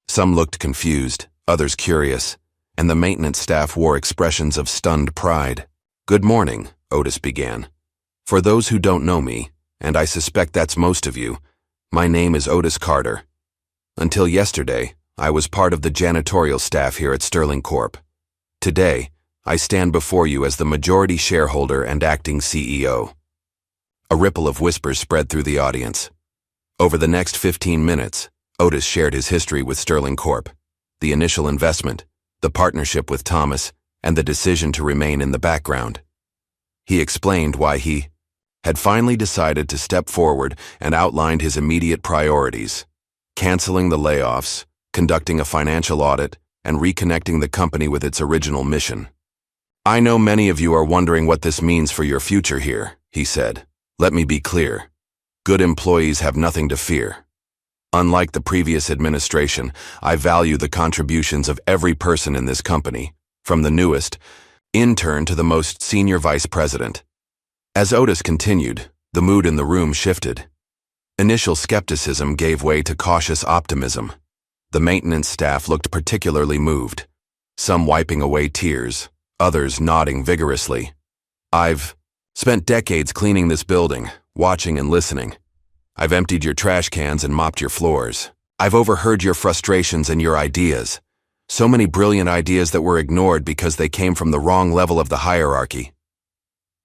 Some looked confused, others curious, and the maintenance staff wore expressions of stunned pride. Good morning, Otis began. For those who don't know me, and I suspect that's most of you, my name is Otis Carter. Until yesterday, I was part of the janitorial staff here at Sterling Corp. Today, I stand before you as the majority shareholder and acting CEO. A ripple of whispers spread through the audience. Over the next 15 minutes, Otis shared his history with Sterling Corp, the initial investment, the partnership with Thomas, and the decision to remain in the background. He explained why he had finally decided to step forward and outlined his immediate priorities: canceling the layoffs, conducting a financial audit, and reconnecting the company with its original mission. I know many of you are wondering what this means for your future here, he said. Let me be clear. Good employees have nothing to fear. Unlike the previous administration, I value the contributions of every person in this company, from the newest intern to the most senior vice president. As Otis continued, the mood in the room shifted. Initial skepticism gave way to cautious optimism. The maintenance staff looked particularly moved, some wiping away tears, others nodding vigorously. I've spent decades cleaning this building, watching and listening. I've emptied your trash cans and mopped your floors. I've overheard your frustrations and your ideas. So many brilliant ideas that were ignored because they came from the wrong level of the hierarchy.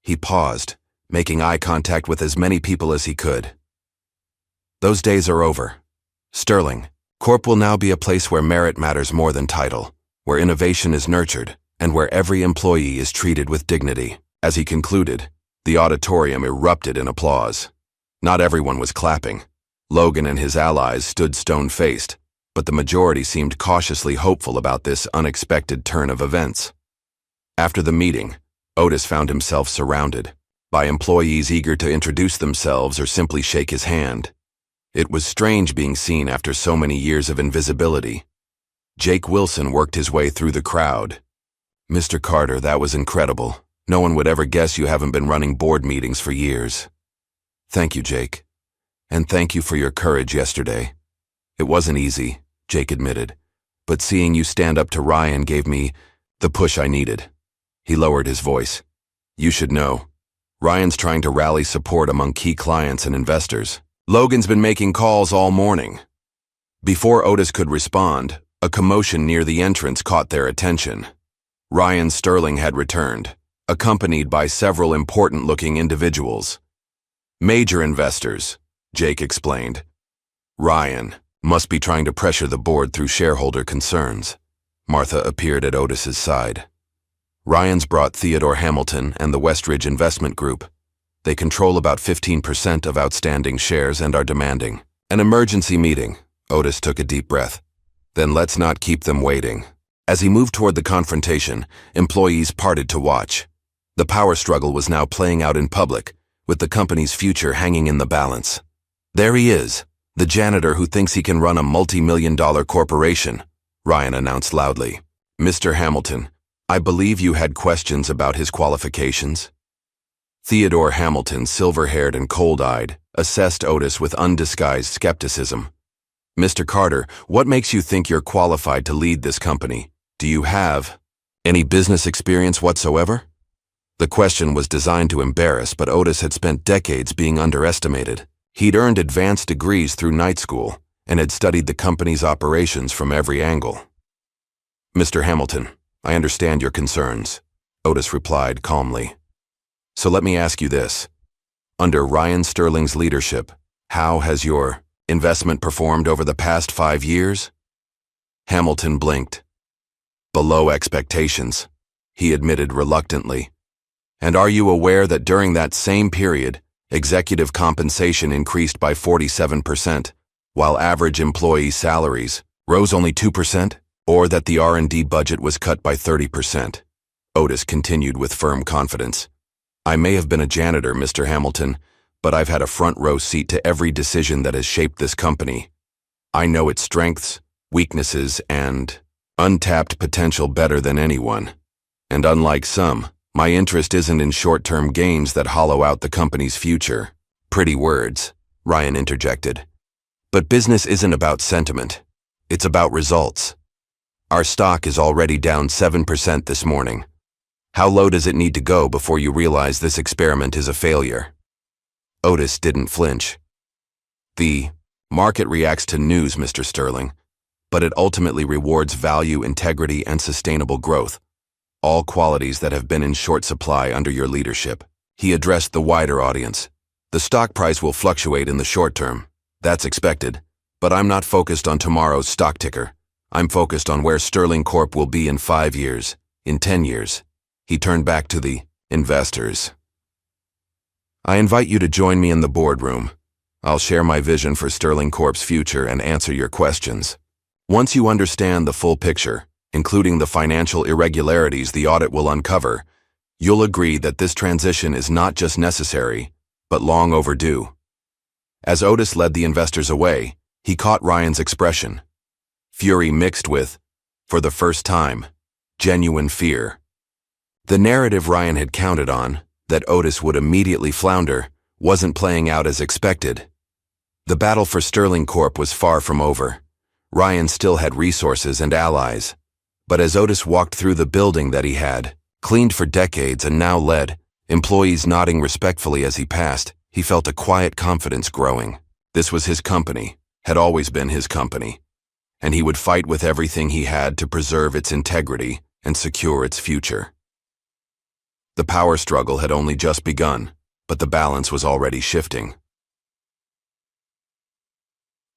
He paused, making eye contact with as many people as he could. Those days are over. Sterling, Corp will now be a place where merit matters more than title, where innovation is nurtured, and where every employee is treated with dignity. As he concluded, the auditorium erupted in applause. Not everyone was clapping. Logan and his allies stood stone-faced, but the majority seemed cautiously hopeful about this unexpected turn of events. After the meeting, Otis found himself surrounded by employees eager to introduce themselves or simply shake his hand. It was strange being seen after so many years of invisibility. Jake Wilson worked his way through the crowd. "Mr. Carter, that was incredible. No one would ever guess you haven't been running board meetings for years." "Thank you, Jake. And thank you for your courage yesterday. It wasn't easy," Jake admitted, "but seeing you stand up to Ryan gave me the push I needed." He lowered his voice. "You should know. Ryan's trying to rally support among key clients and investors. Logan's been making calls all morning." Before Otis could respond, a commotion near the entrance caught their attention. Ryan Sterling had returned, accompanied by several important-looking individuals. "Major investors," Jake explained. "Ryan must be trying to pressure the board through shareholder concerns." Martha appeared at Otis's side. "Ryan's brought Theodore Hamilton and the Westridge Investment Group. They control about 15% of outstanding shares and are demanding an emergency meeting." Otis took a deep breath. "Then let's not keep them waiting." As he moved toward the confrontation, employees parted to watch. The power struggle was now playing out in public, with the company's future hanging in the balance. "There he is, the janitor who thinks he can run a multi-million-dollar corporation," Ryan announced loudly. "Mr. Hamilton, I believe you had questions about his qualifications?" Theodore Hamilton, silver-haired and cold-eyed, assessed Otis with undisguised skepticism. "Mr. Carter, what makes you think you're qualified to lead this company? Do you have any business experience whatsoever?" The question was designed to embarrass, but Otis had spent decades being underestimated. He'd earned advanced degrees through night school and had studied the company's operations from every angle. "Mr. Hamilton, I understand your concerns," Otis replied calmly. "So let me ask you this. Under Ryan Sterling's leadership, how has your investment performed over the past 5 years?" Hamilton blinked. "Below expectations," he admitted reluctantly. "And are you aware that during that same period, executive compensation increased by 47%, while average employee salaries rose only 2%, or that the R&D budget was cut by 30%? Otis continued with firm confidence. "I may have been a janitor, Mr. Hamilton, but I've had a front-row seat to every decision that has shaped this company. I know its strengths, weaknesses, and untapped potential better than anyone. And unlike some, my interest isn't in short-term gains that hollow out the company's future." "Pretty words," Ryan interjected. "But business isn't about sentiment. It's about results. Our stock is already down 7% this morning. How low does it need to go before you realize this experiment is a failure?" Otis didn't flinch. "The market reacts to news, Mr. Sterling, but it ultimately rewards value, integrity, and sustainable growth, all qualities that have been in short supply under your leadership." He addressed the wider audience. "The stock price will fluctuate in the short term. That's expected. But I'm not focused on tomorrow's stock ticker. I'm focused on where Sterling Corp will be in 5 years, in 10 years. He turned back to the investors. "I invite you to join me in the boardroom. I'll share my vision for Sterling Corp's future and answer your questions. Once you understand the full picture, including the financial irregularities the audit will uncover, you'll agree that this transition is not just necessary, but long overdue." As Otis led the investors away, He caught Ryan's expression. Fury mixed with, for the first time, genuine fear. The narrative Ryan had counted on, that Otis would immediately flounder, wasn't playing out as expected. The battle for Sterling Corp was far from over. Ryan still had resources and allies. But as Otis walked through the building that he had, cleaned for decades and now led, employees nodding respectfully as he passed, he felt a quiet confidence growing. This was his company, had always been his company, and he would fight with everything he had to preserve its integrity and secure its future. The power struggle had only just begun, but the balance was already shifting.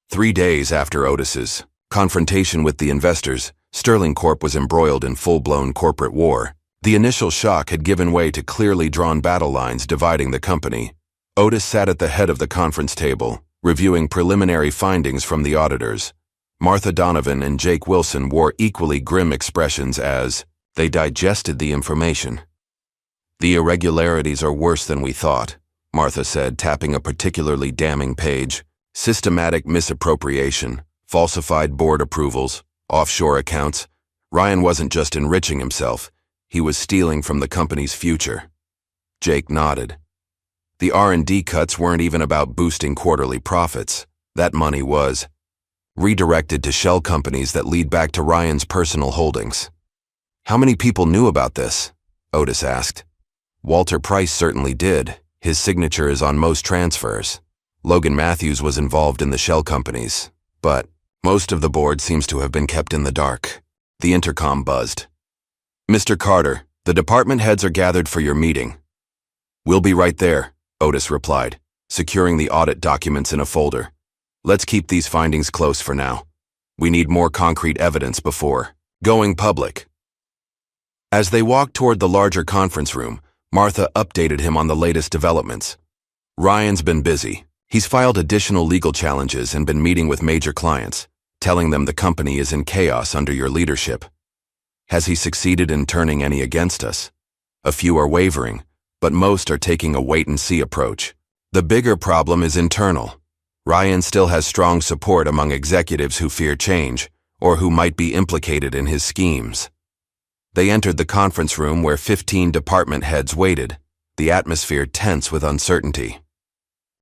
3 days after Otis's confrontation with the investors, Sterling Corp was embroiled in full-blown corporate war. The initial shock had given way to clearly drawn battle lines dividing the company. Otis sat at the head of the conference table, reviewing preliminary findings from the auditors. Martha Donovan and Jake Wilson wore equally grim expressions as they digested the information. "The irregularities are worse than we thought," Martha said, tapping a particularly damning page. "Systematic misappropriation, falsified board approvals, offshore accounts. Ryan wasn't just enriching himself, he was stealing from the company's future." Jake nodded. The R&D cuts weren't even about boosting quarterly profits. That money was redirected to shell companies that lead back to Ryan's personal holdings. "How many people knew about this?" Otis asked. "Walter Price certainly did. His signature is on most transfers. Logan Matthews was involved in the shell companies, but most of the board seems to have been kept in the dark." The intercom buzzed. "Mr. Carter, the department heads are gathered for your meeting." "We'll be right there," Otis replied, securing the audit documents in a folder. "Let's keep these findings close for now. We need more concrete evidence before going public." As they walked toward the larger conference room, Martha updated him on the latest developments. "Ryan's been busy. He's filed additional legal challenges and been meeting with major clients, telling them the company is in chaos under your leadership. Has he succeeded in turning any against us? A few are wavering, but most are taking a wait-and-see approach. The bigger problem is internal. Ryan still has strong support among executives who fear change, or who might be implicated in his schemes." They entered the conference room where 15 department heads waited, the atmosphere tense with uncertainty.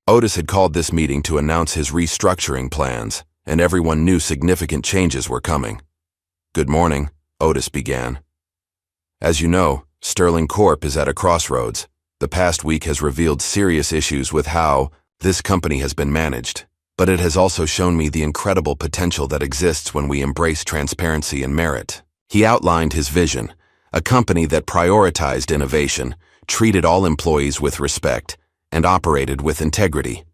Otis had called this meeting to announce his restructuring plans, and everyone knew significant changes were coming. "Good morning," Otis began. "As you know, Sterling Corp is at a crossroads. The past week has revealed serious issues with how this company has been managed, but it has also shown me the incredible potential that exists when we embrace transparency and merit." He outlined his vision, a company that prioritized innovation, treated all employees with respect, and operated with integrity.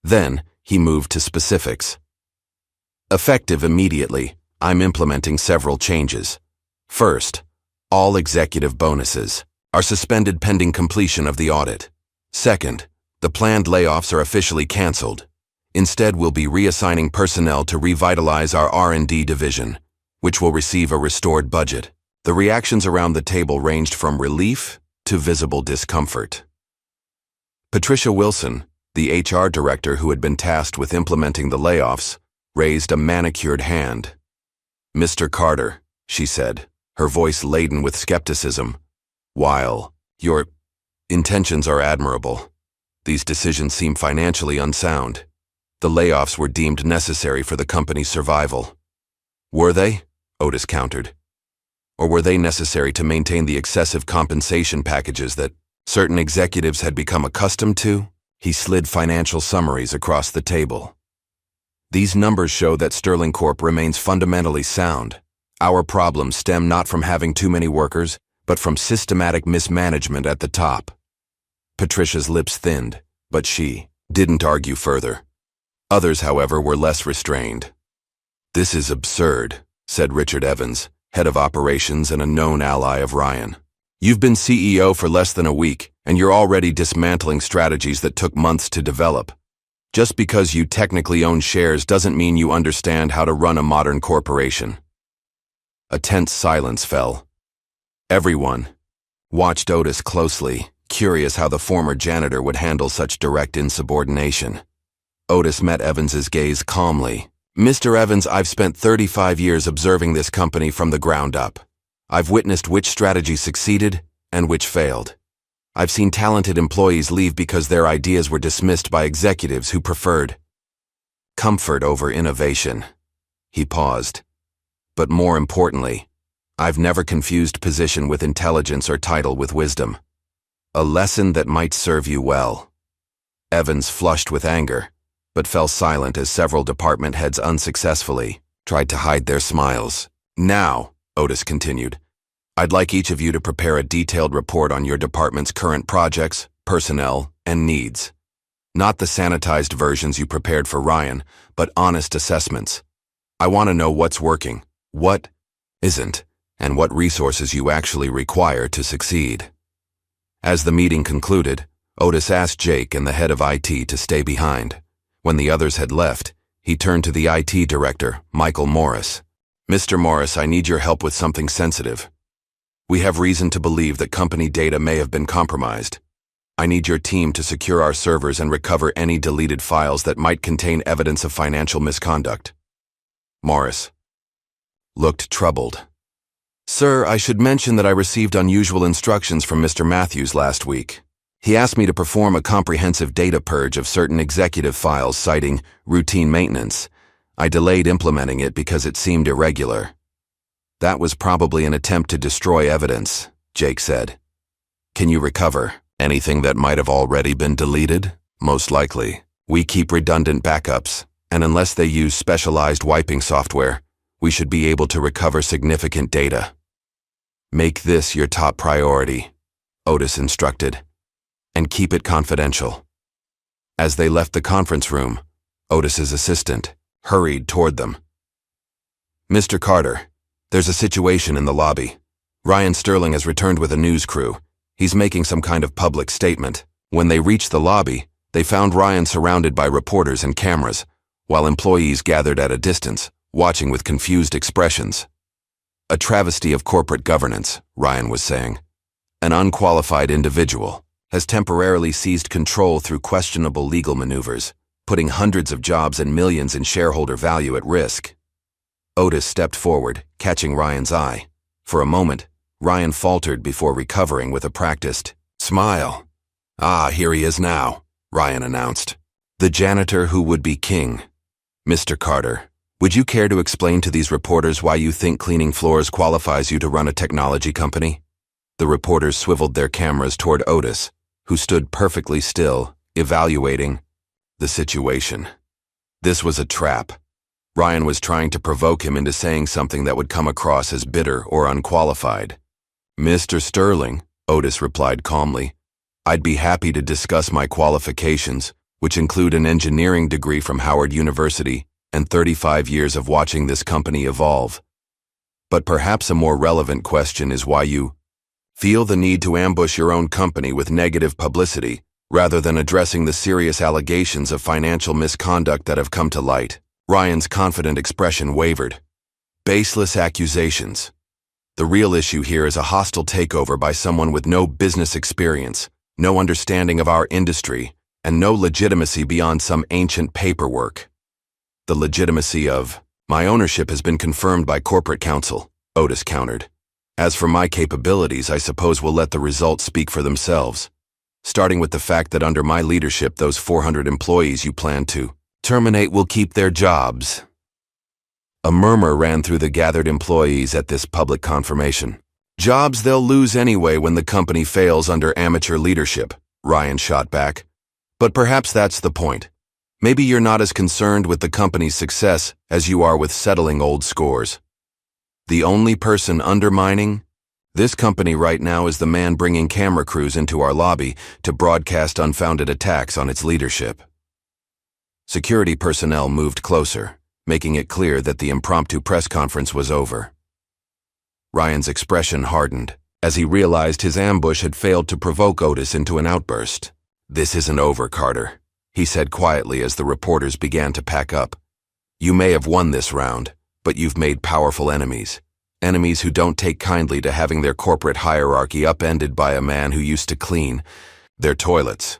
Then, he moved to specifics. "Effective immediately, I'm implementing several changes. First, all executive bonuses are suspended pending completion of the audit. Second, the planned layoffs are officially canceled. Instead, we'll be reassigning personnel to revitalize our R&D division, which will receive a restored budget." The reactions around the table ranged from relief to visible discomfort. Patricia Wilson, the HR director who had been tasked with implementing the layoffs, raised a manicured hand. "Mr. Carter," she said, her voice laden with skepticism, "while your intentions are admirable, these decisions seem financially unsound. The layoffs were deemed necessary for the company's survival." "Were they?" Otis countered. "Or were they necessary to maintain the excessive compensation packages that certain executives had become accustomed to?" He slid financial summaries across the table. "These numbers show that Sterling Corp remains fundamentally sound. Our problems stem not from having too many workers, but from systematic mismanagement at the top." Patricia's lips thinned, but she didn't argue further. Others, however, were less restrained. "This is absurd," said Richard Evans, head of operations and a known ally of Ryan. "You've been CEO for less than a week, and you're already dismantling strategies that took months to develop. Just because you technically own shares doesn't mean you understand how to run a modern corporation." A tense silence fell. Everyone watched Otis closely, curious how the former janitor would handle such direct insubordination. Otis met Evans's gaze calmly. Mr. Evans, I've spent 35 years observing this company from the ground up. I've witnessed which strategy succeeded and which failed. I've seen talented employees leave because their ideas were dismissed by executives who preferred comfort over innovation. He paused. But more importantly, I've never confused position with intelligence or title with wisdom. A lesson that might serve you well. Evans flushed with anger, but fell silent as several department heads unsuccessfully tried to hide their smiles. Now, Otis continued, I'd like each of you to prepare a detailed report on your department's current projects, personnel, and needs. Not the sanitized versions you prepared for Ryan, but honest assessments. I want to know what's working, what isn't, and what resources you actually require to succeed. As the meeting concluded, Otis asked Jake and the head of IT to stay behind. When the others had left, he turned to the IT director, Michael Morris. Mr. Morris, I need your help with something sensitive. We have reason to believe that company data may have been compromised. I need your team to secure our servers and recover any deleted files that might contain evidence of financial misconduct. Morris looked troubled. Sir, I should mention that I received unusual instructions from Mr. Matthews last week. He asked me to perform a comprehensive data purge of certain executive files citing routine maintenance. I delayed implementing it because it seemed irregular. That was probably an attempt to destroy evidence, Jake said. Can you recover anything that might have already been deleted? Most likely. We keep redundant backups, and unless they use specialized wiping software, we should be able to recover significant data. Make this your top priority, Otis instructed, and keep it confidential. As they left the conference room, Otis's assistant hurried toward them. Mr. Carter, there's a situation in the lobby. Ryan Sterling has returned with a news crew. He's making some kind of public statement. When they reached the lobby, they found Ryan surrounded by reporters and cameras, while employees gathered at a distance, watching with confused expressions. A travesty of corporate governance, Ryan was saying. An unqualified individual has temporarily seized control through questionable legal maneuvers, putting hundreds of jobs and millions in shareholder value at risk. Otis stepped forward, catching Ryan's eye. For a moment, Ryan faltered before recovering with a practiced smile. Ah, here he is now, Ryan announced. The janitor who would be king. Mr. Carter, would you care to explain to these reporters why you think cleaning floors qualifies you to run a technology company? The reporters swiveled their cameras toward Otis, who stood perfectly still, evaluating the situation. This was a trap. Ryan was trying to provoke him into saying something that would come across as bitter or unqualified. Mr. Sterling, Otis replied calmly, I'd be happy to discuss my qualifications, which include an engineering degree from Howard University and 35 years of watching this company evolve. But perhaps a more relevant question is why you feel the need to ambush your own company with negative publicity, rather than addressing the serious allegations of financial misconduct that have come to light. Ryan's confident expression wavered. Baseless accusations. The real issue here is a hostile takeover by someone with no business experience, no understanding of our industry, and no legitimacy beyond some ancient paperwork. The legitimacy of my ownership has been confirmed by corporate counsel, Otis countered. As for my capabilities, I suppose we'll let the results speak for themselves. Starting with the fact that under my leadership, those 400 employees you plan to terminate will keep their jobs. A murmur ran through the gathered employees at this public confirmation. Jobs they'll lose anyway when the company fails under amateur leadership, Ryan shot back. But perhaps that's the point. Maybe you're not as concerned with the company's success as you are with settling old scores. The only person undermining this company right now is the man bringing camera crews into our lobby to broadcast unfounded attacks on its leadership. Security personnel moved closer, making it clear that the impromptu press conference was over. Ryan's expression hardened as he realized his ambush had failed to provoke Otis into an outburst. This isn't over, Carter, he said quietly as the reporters began to pack up. You may have won this round, but you've made powerful enemies. Enemies who don't take kindly to having their corporate hierarchy upended by a man who used to clean their toilets.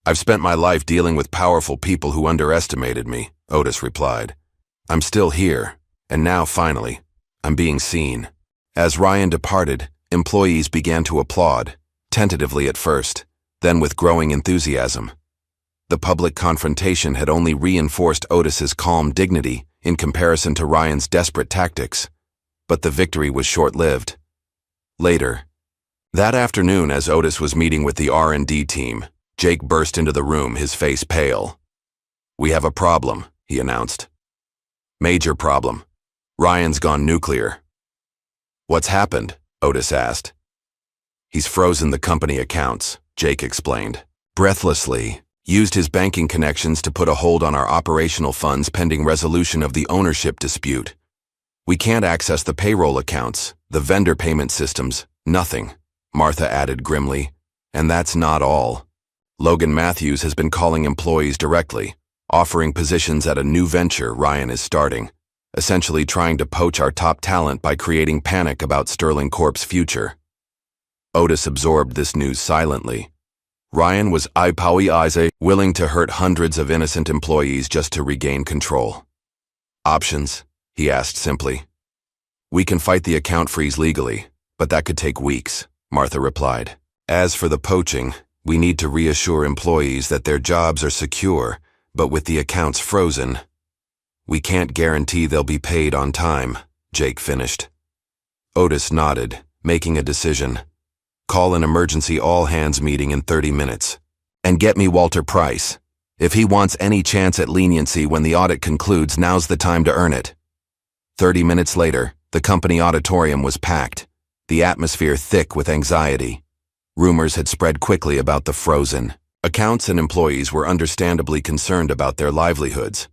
I've spent my life dealing with powerful people who underestimated me, Otis replied. I'm still here, and now, finally, I'm being seen. As Ryan departed, employees began to applaud, tentatively at first, then with growing enthusiasm. The public confrontation had only reinforced Otis's calm dignity in comparison to Ryan's desperate tactics, but the victory was short-lived. Later, that afternoon, as Otis was meeting with the R&D team, Jake burst into the room, his face pale. "We have a problem," he announced. "Major problem. Ryan's gone nuclear." "What's happened?" Otis asked. "He's frozen the company accounts," Jake explained. "Breathlessly, used his banking connections to put a hold on our operational funds pending resolution of the ownership dispute. We can't access the payroll accounts, the vendor payment systems, nothing," Martha added grimly. "And that's not all. Logan Matthews has been calling employees directly, offering positions at a new venture Ryan is starting, essentially trying to poach our top talent by creating panic about Sterling Corp's future." Otis absorbed this news silently. Ryan was willing to hurt hundreds of innocent employees just to regain control. "Options?" he asked simply. "We can fight the account freeze legally, but that could take weeks," Martha replied. "As for the poaching, we need to reassure employees that their jobs are secure, but with the accounts frozen, we can't guarantee they'll be paid on time," Jake finished. Otis nodded, making a decision. "Call an emergency all-hands meeting in 30 minutes. And get me Walter Price. If he wants any chance at leniency when the audit concludes, now's the time to earn it." 30 minutes later, the company auditorium was packed, the atmosphere thick with anxiety. Rumors had spread quickly about the frozen accounts, and employees were understandably concerned about their livelihoods.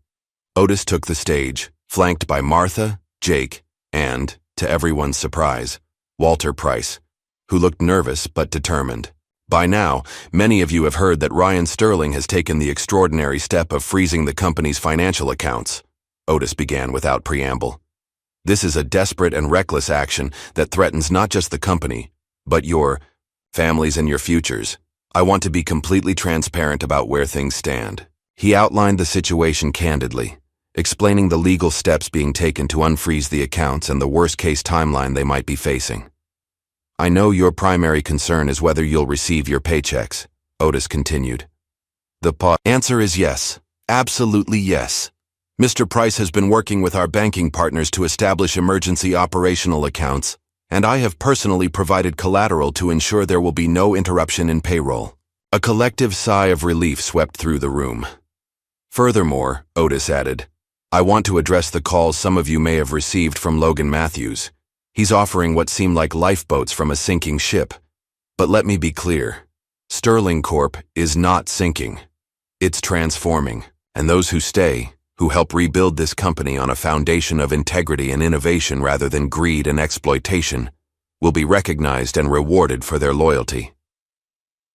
Otis took the stage, flanked by Martha, Jake, and, to everyone's surprise, Walter Price, who looked nervous but determined. "By now, many of you have heard that Ryan Sterling has taken the extraordinary step of freezing the company's financial accounts," Otis began without preamble. "This is a desperate and reckless action that threatens not just the company, but your families and your futures. I want to be completely transparent about where things stand." He outlined the situation candidly, explaining the legal steps being taken to unfreeze the accounts and the worst-case timeline they might be facing. "I know your primary concern is whether you'll receive your paychecks," Otis continued. The answer is yes, absolutely yes. Mr. Price has been working with our banking partners to establish emergency operational accounts, and I have personally provided collateral to ensure there will be no interruption in payroll." A collective sigh of relief swept through the room. "Furthermore," Otis added, "I want to address the calls some of you may have received from Logan Matthews. He's offering what seem like lifeboats from a sinking ship. But let me be clear. Sterling Corp is not sinking. It's transforming, and those who stay, who help rebuild this company on a foundation of integrity and innovation rather than greed and exploitation, will be recognized and rewarded for their loyalty."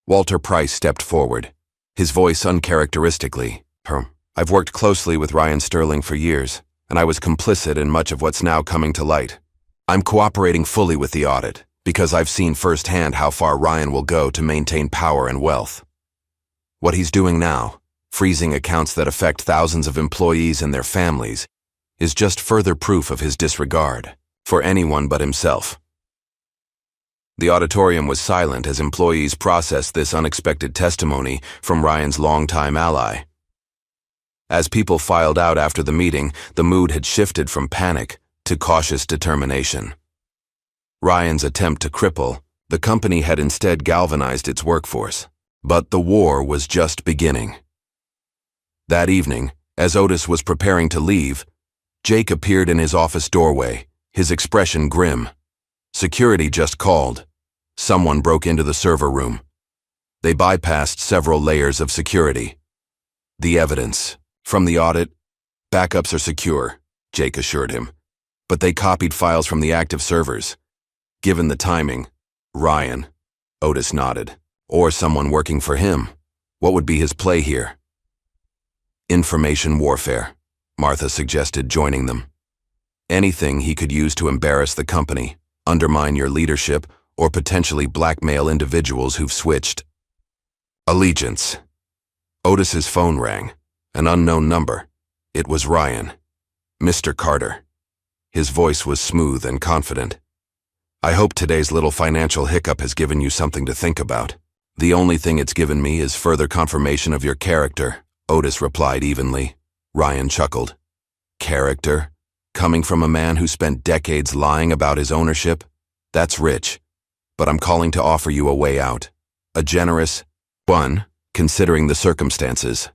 Walter Price stepped forward, his voice uncharacteristically firm. "I've worked closely with Ryan Sterling for years, and I was complicit in much of what's now coming to light. I'm cooperating fully with the audit, because I've seen firsthand how far Ryan will go to maintain power and wealth. What he's doing now, freezing accounts that affect thousands of employees and their families, is just further proof of his disregard for anyone but himself." The auditorium was silent as employees processed this unexpected testimony from Ryan's longtime ally. As people filed out after the meeting, the mood had shifted from panic to cautious determination. Ryan's attempt to cripple the company had instead galvanized its workforce. But the war was just beginning. That evening, as Otis was preparing to leave, Jake appeared in his office doorway, his expression grim. Security just called. Someone broke into the server room. They bypassed several layers of security. "The evidence from the audit, backups are secure," Jake assured him. "But they copied files from the active servers. Given the timing, Ryan," Otis nodded, "or someone working for him, what would be his play here?" "Information warfare," Martha suggested, joining them. "Anything he could use to embarrass the company, undermine your leadership, or potentially blackmail individuals who've switched allegiance," Otis's phone rang. An unknown number. It was Ryan. Mr. Carter. His voice was smooth and confident. I hope today's little financial hiccup has given you something to think about. The only thing it's given me is further confirmation of your character, Otis replied evenly. Ryan chuckled. Character? Coming from a man who spent decades lying about his ownership? That's rich. But I'm calling to offer you a way out. A generous one, considering the circumstances.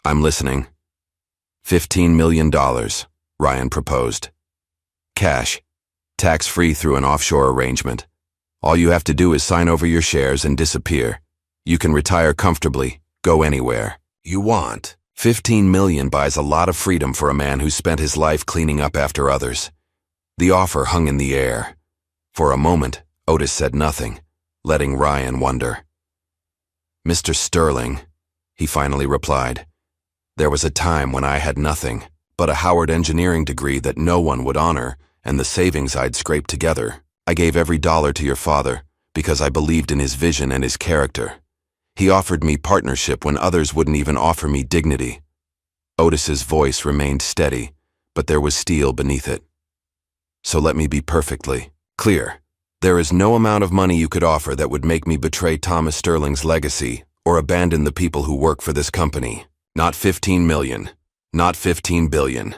I'm listening. $15 million, Ryan proposed. Cash. Tax-free through an offshore arrangement. All you have to do is sign over your shares and disappear. You can retire comfortably, go anywhere you want. $15 million buys a lot of freedom for a man who spent his life cleaning up after others. The offer hung in the air. For a moment, Otis said nothing, letting Ryan wonder. Mr. Sterling, he finally replied. There was a time when I had nothing but a Howard engineering degree that no one would honor, and the savings I'd scraped together. I gave every dollar to your father because I believed in his vision and his character. He offered me partnership when others wouldn't even offer me dignity. Otis's voice remained steady, but there was steel beneath it. So let me be perfectly clear. There is no amount of money you could offer that would make me betray Thomas Sterling's legacy or abandon the people who work for this company. Not 15 million. Not 15 billion.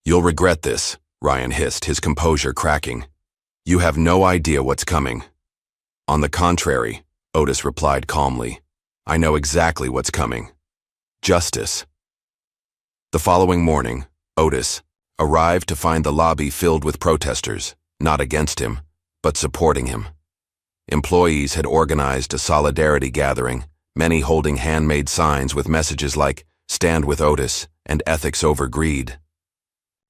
You'll regret this, Ryan hissed, his composure cracking. You have no idea what's coming. On the contrary, Otis replied calmly. I know exactly what's coming. Justice. The following morning, Otis arrived to find the lobby filled with protesters, not against him, but supporting him. Employees had organized a solidarity gathering, many holding handmade signs with messages like, Stand with Otis and Ethics over Greed.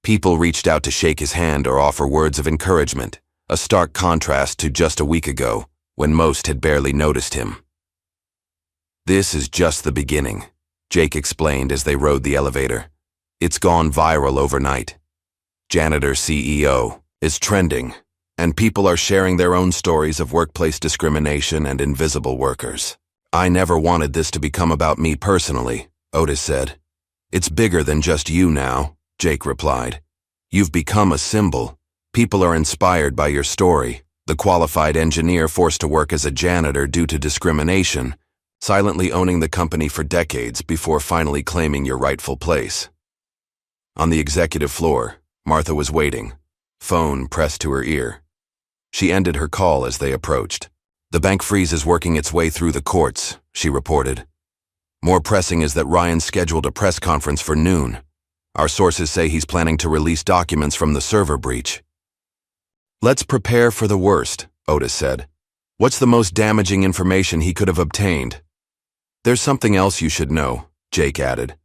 People reached out to shake his hand or offer words of encouragement, a stark contrast to just a week ago, when most had barely noticed him. This is just the beginning, Jake explained as they rode the elevator. It's gone viral overnight. Janitor CEO is trending, and people are sharing their own stories of workplace discrimination and invisible workers. I never wanted this to become about me personally, Otis said. It's bigger than just you now, Jake replied. You've become a symbol. People are inspired by your story. The qualified engineer forced to work as a janitor due to discrimination, silently owning the company for decades before finally claiming your rightful place. On the executive floor, Martha was waiting, phone pressed to her ear. She ended her call as they approached. The bank freeze is working its way through the courts, she reported. More pressing is that Ryan scheduled a press conference for noon. Our sources say he's planning to release documents from the server breach. Let's prepare for the worst, Otis said. What's the most damaging information he could have obtained? There's something else you should know, Jake added.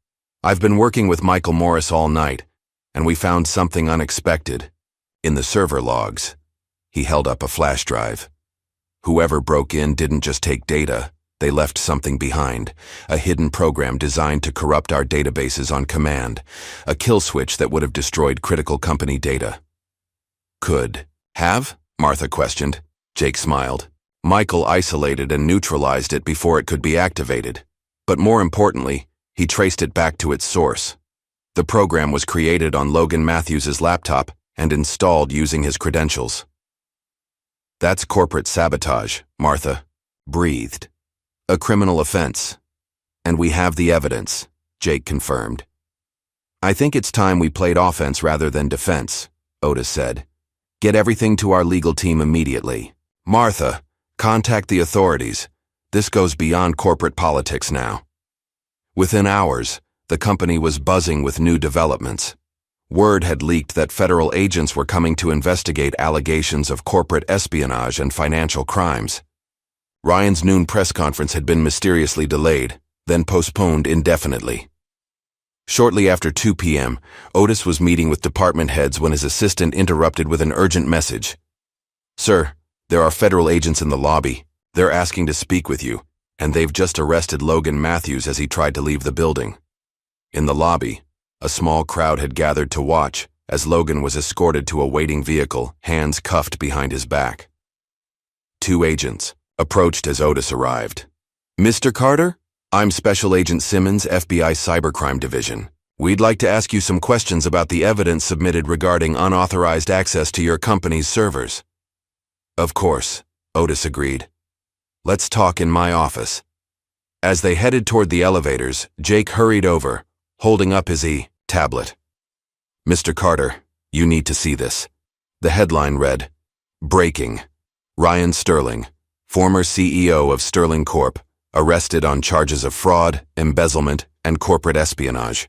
I've been working with Michael Morris all night, and we found something unexpected. In the server logs. He held up a flash drive. Whoever broke in didn't just take data, they left something behind, a hidden program designed to corrupt our databases on command, a kill switch that would have destroyed critical company data. Could have? Martha questioned. Jake smiled. Michael isolated and neutralized it before it could be activated. But more importantly, he traced it back to its source. The program was created on Logan Matthews's laptop and installed using his credentials. That's corporate sabotage, Martha breathed. A criminal offense. And we have the evidence, Jake confirmed. I think it's time we played offense rather than defense, Otis said. Get everything to our legal team immediately. Martha, contact the authorities. This goes beyond corporate politics now. Within hours, the company was buzzing with new developments. Word had leaked that federal agents were coming to investigate allegations of corporate espionage and financial crimes. Ryan's noon press conference had been mysteriously delayed, then postponed indefinitely. Shortly after 2 p.m., Otis was meeting with department heads when his assistant interrupted with an urgent message. Sir, there are federal agents in the lobby. They're asking to speak with you, and they've just arrested Logan Matthews as he tried to leave the building. In the lobby, a small crowd had gathered to watch as Logan was escorted to a waiting vehicle, hands cuffed behind his back. 2 agents approached as Otis arrived. Mr. Carter? I'm Special Agent Simmons, FBI Cybercrime Division. We'd like to ask you some questions about the evidence submitted regarding unauthorized access to your company's servers. Of course, Otis agreed. Let's talk in my office. As they headed toward the elevators, Jake hurried over, holding up his tablet. Mr. Carter, you need to see this. The headline read, Breaking. Ryan Sterling, former CEO of Sterling Corp., arrested on charges of fraud, embezzlement, and corporate espionage.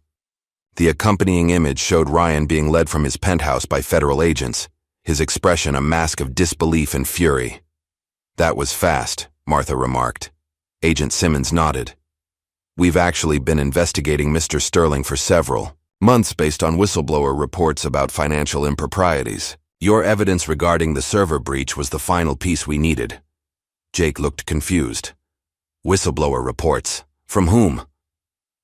The accompanying image showed Ryan being led from his penthouse by federal agents, his expression a mask of disbelief and fury. That was fast, Martha remarked. Agent Simmons nodded. We've actually been investigating Mr. Sterling for several months based on whistleblower reports about financial improprieties. Your evidence regarding the server breach was the final piece we needed. Jake looked confused. Whistleblower reports? From whom?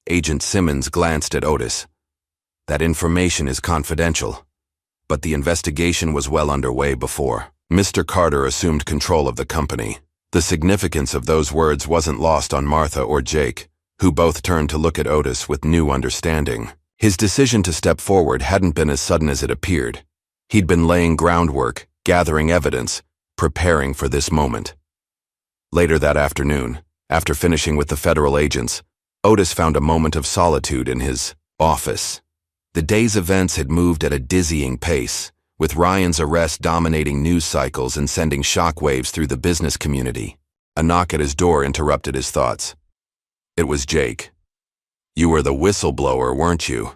Agent Simmons glanced at Otis. That information is confidential. But the investigation was well underway before Mr. Carter assumed control of the company. The significance of those words wasn't lost on Martha or Jake, who both turned to look at Otis with new understanding. His decision to step forward hadn't been as sudden as it appeared. He'd been laying groundwork, gathering evidence, preparing for this moment. Later that afternoon, after finishing with the federal agents, Otis found a moment of solitude in his office. The day's events had moved at a dizzying pace, with Ryan's arrest dominating news cycles and sending shockwaves through the business community. A knock at his door interrupted his thoughts. It was Jake. You were the whistleblower, weren't you?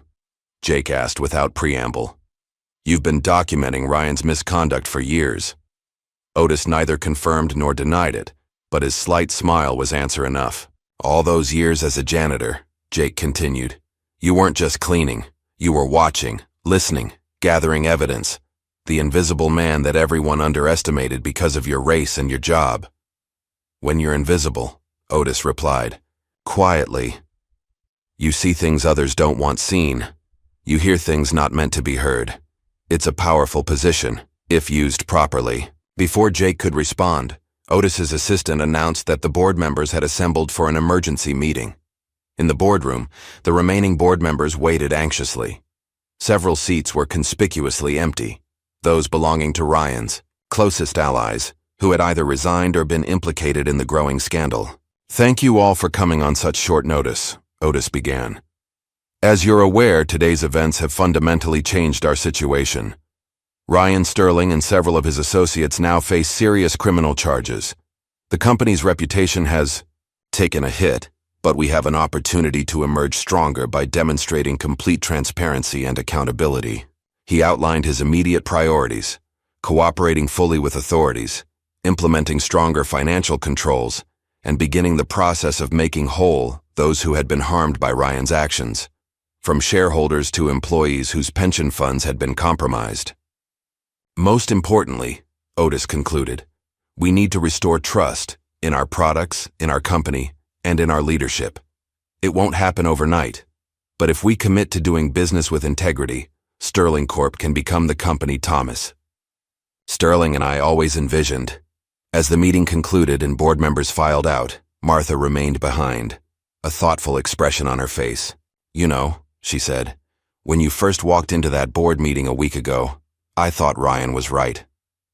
Jake asked without preamble. You've been documenting Ryan's misconduct for years. Otis neither confirmed nor denied it, but his slight smile was answer enough. All those years as a janitor, Jake continued, you weren't just cleaning. You were watching, listening, gathering evidence. The invisible man that everyone underestimated because of your race and your job. When you're invisible, Otis replied, quietly. You see things others don't want seen. You hear things not meant to be heard. It's a powerful position, if used properly. Before Jake could respond, Otis's assistant announced that the board members had assembled for an emergency meeting. In the boardroom, the remaining board members waited anxiously. Several seats were conspicuously empty, those belonging to Ryan's closest allies, who had either resigned or been implicated in the growing scandal. Thank you all for coming on such short notice, Otis began. As you're aware, today's events have fundamentally changed our situation. Ryan Sterling and several of his associates now face serious criminal charges. The company's reputation has taken a hit, but we have an opportunity to emerge stronger by demonstrating complete transparency and accountability. He outlined his immediate priorities: cooperating fully with authorities, implementing stronger financial controls, and beginning the process of making whole those who had been harmed by Ryan's actions, from shareholders to employees whose pension funds had been compromised. Most importantly, Otis concluded, we need to restore trust in our products, in our company, and in our leadership. It won't happen overnight, but if we commit to doing business with integrity, Sterling Corp can become the company Thomas Sterling and I always envisioned. As the meeting concluded and board members filed out, Martha remained behind, a thoughtful expression on her face. You know, she said, when you first walked into that board meeting a week ago, I thought Ryan was right,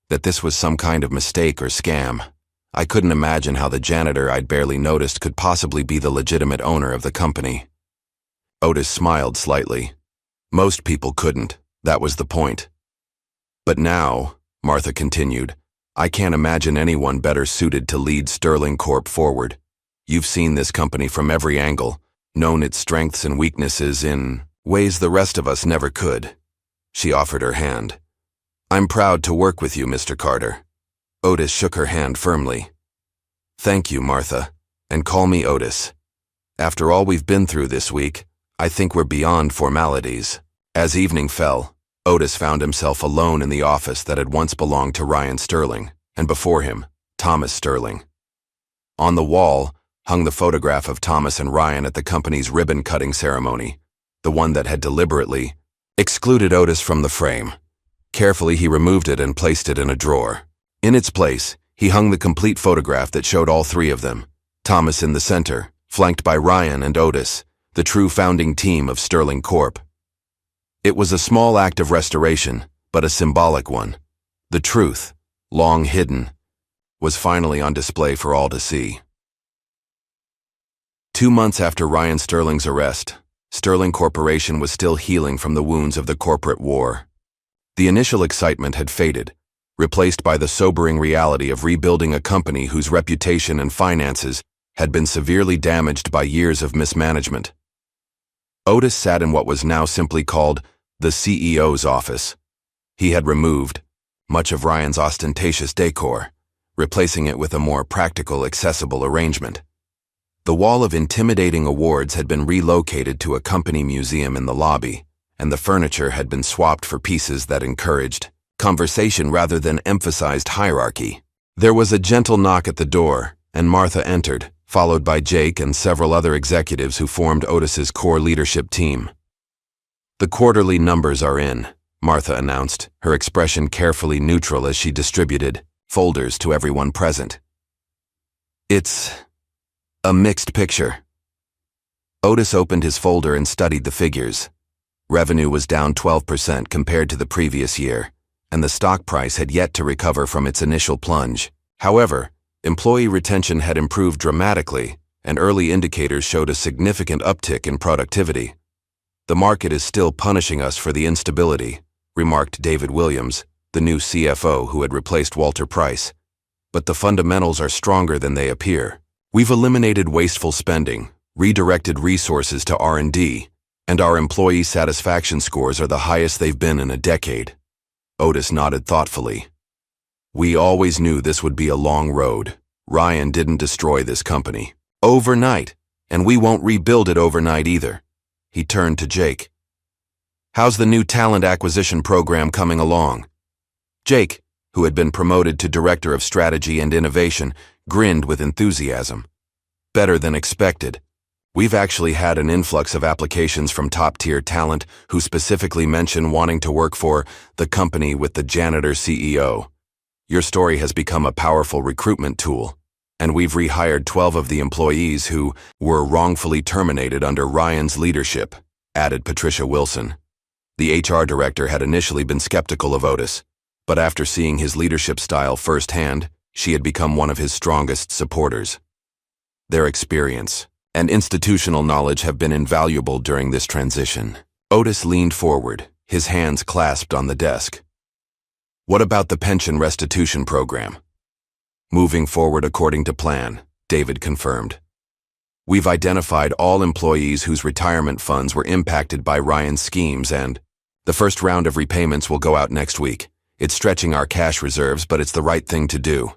that this was some kind of mistake or scam. I couldn't imagine how the janitor I'd barely noticed could possibly be the legitimate owner of the company. Otis smiled slightly. Most people couldn't, that was the point. But now, Martha continued, I can't imagine anyone better suited to lead Sterling Corp forward. You've seen this company from every angle, known its strengths and weaknesses in ways the rest of us never could. She offered her hand. I'm proud to work with you, Mr. Carter. Otis shook her hand firmly. Thank you, Martha, and call me Otis. After all we've been through this week, I think we're beyond formalities. As evening fell, Otis found himself alone in the office that had once belonged to Ryan Sterling, and before him, Thomas Sterling. On the wall hung the photograph of Thomas and Ryan at the company's ribbon-cutting ceremony, the one that had deliberately excluded Otis from the frame. Carefully, he removed it and placed it in a drawer. In its place, he hung the complete photograph that showed all three of them, Thomas in the center, flanked by Ryan and Otis, the true founding team of Sterling Corp. It was a small act of restoration, but a symbolic one. The truth, long hidden, was finally on display for all to see. 2 months after Ryan Sterling's arrest, Sterling Corporation was still healing from the wounds of the corporate war. The initial excitement had faded, replaced by the sobering reality of rebuilding a company whose reputation and finances had been severely damaged by years of mismanagement. Otis sat in what was now simply called the CEO's office. He had removed much of Ryan's ostentatious decor, replacing it with a more practical, accessible arrangement. The wall of intimidating awards had been relocated to a company museum in the lobby, and the furniture had been swapped for pieces that encouraged conversation rather than emphasized hierarchy. There was a gentle knock at the door, and Martha entered, followed by Jake and several other executives who formed Otis's core leadership team. "The quarterly numbers are in," Martha announced, her expression carefully neutral as she distributed folders to everyone present. "It's a mixed picture." Otis opened his folder and studied the figures. Revenue was down 12% compared to the previous year, and the stock price had yet to recover from its initial plunge. However, employee retention had improved dramatically, and early indicators showed a significant uptick in productivity. "The market is still punishing us for the instability," remarked David Williams, the new CFO who had replaced Walter Price. "But the fundamentals are stronger than they appear. We've eliminated wasteful spending, redirected resources to R&D, and our employee satisfaction scores are the highest they've been in a decade." Otis nodded thoughtfully. "We always knew this would be a long road. Ryan didn't destroy this company overnight, and we won't rebuild it overnight either." He turned to Jake. "How's the new talent acquisition program coming along?" Jake, who had been promoted to Director of Strategy and Innovation, grinned with enthusiasm. "Better than expected. We've actually had an influx of applications from top-tier talent who specifically mention wanting to work for the company with the Janitor CEO. Your story has become a powerful recruitment tool, and we've rehired 12 of the employees who were wrongfully terminated under Ryan's leadership," added Patricia Wilson. The HR director had initially been skeptical of Otis, but after seeing his leadership style firsthand, she had become one of his strongest supporters. Their experience and institutional knowledge have been invaluable during this transition. Otis leaned forward, his hands clasped on the desk. "What about the pension restitution program?" "Moving forward according to plan," David confirmed. "We've identified all employees whose retirement funds were impacted by Ryan's schemes, and the first round of repayments will go out next week. It's stretching our cash reserves, but it's the right thing to do."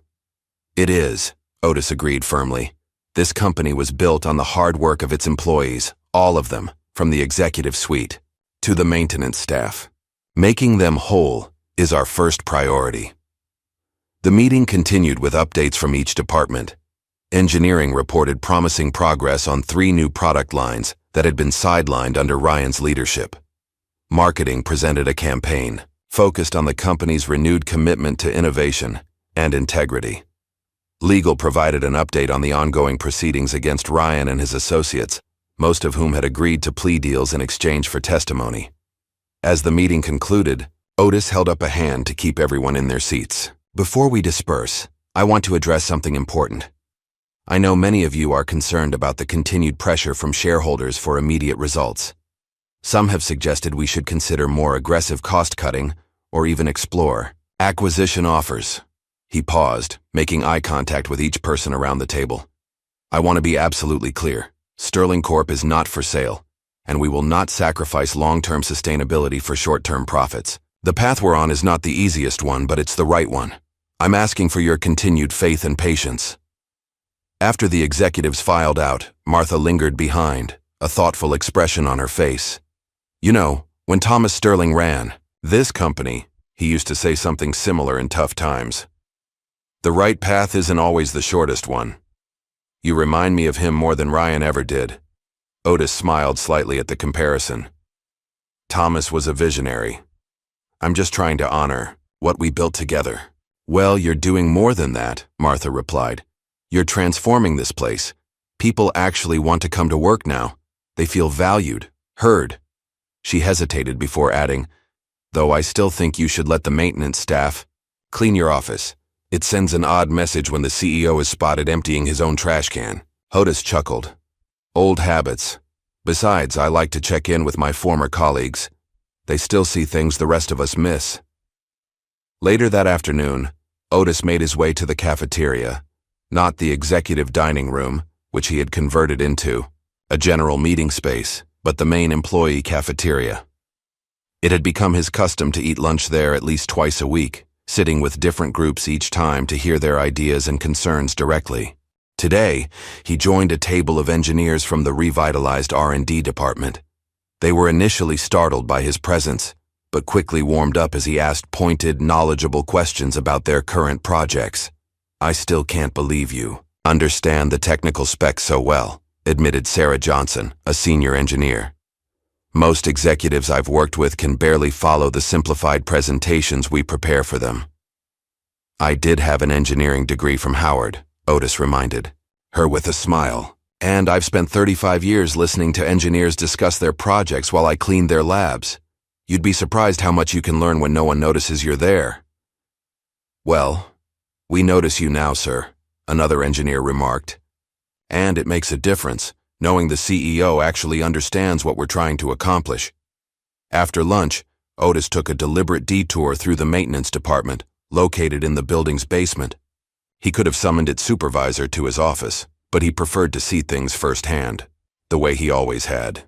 "It is," Otis agreed firmly. "This company was built on the hard work of its employees, all of them, from the executive suite to the maintenance staff. Making them whole is our first priority." The meeting continued with updates from each department. Engineering reported promising progress on 3 new product lines that had been sidelined under Ryan's leadership. Marketing presented a campaign focused on the company's renewed commitment to innovation and integrity. Legal provided an update on the ongoing proceedings against Ryan and his associates, most of whom had agreed to plea deals in exchange for testimony. As the meeting concluded, Otis held up a hand to keep everyone in their seats. "Before we disperse, I want to address something important. I know many of you are concerned about the continued pressure from shareholders for immediate results. Some have suggested we should consider more aggressive cost-cutting or even explore acquisition offers." He paused, making eye contact with each person around the table. "I want to be absolutely clear. Sterling Corp is not for sale, and we will not sacrifice long-term sustainability for short-term profits. The path we're on is not the easiest one, but it's the right one. I'm asking for your continued faith and patience." After the executives filed out, Martha lingered behind, a thoughtful expression on her face. "You know, when Thomas Sterling ran this company, he used to say something similar in tough times. The right path isn't always the shortest one. You remind me of him more than Ryan ever did." Otis smiled slightly at the comparison. "Thomas was a visionary. I'm just trying to honor what we built together." "Well, you're doing more than that," Martha replied. "You're transforming this place, People actually want to come to work now. They feel valued, heard. She hesitated before adding, though I still think you should let the maintenance staff clean your office. It sends an odd message when the CEO is spotted emptying his own trash can. Otis chuckled. Old habits. Besides, I like to check in with my former colleagues. They still see things the rest of us miss. Later that afternoon, Otis made his way to the cafeteria, not the executive dining room, which he had converted into a general meeting space, but the main employee cafeteria. It had become his custom to eat lunch there at least twice a week, sitting with different groups each time to hear their ideas and concerns directly. Today, he joined a table of engineers from the revitalized R&D department. They were initially startled by his presence, but quickly warmed up as he asked pointed, knowledgeable questions about their current projects. I still can't believe you understand the technical specs so well, admitted Sarah Johnson, a senior engineer. Most executives I've worked with can barely follow the simplified presentations we prepare for them. I did have an engineering degree from Howard, Otis reminded her with a smile. And I've spent 35 years listening to engineers discuss their projects while I cleaned their labs. You'd be surprised how much you can learn when no one notices you're there. Well, we notice you now, sir, another engineer remarked. And it makes a difference, knowing the CEO actually understands what we're trying to accomplish. After lunch, Otis took a deliberate detour through the maintenance department, located in the building's basement. He could have summoned its supervisor to his office, but he preferred to see things firsthand, the way he always had.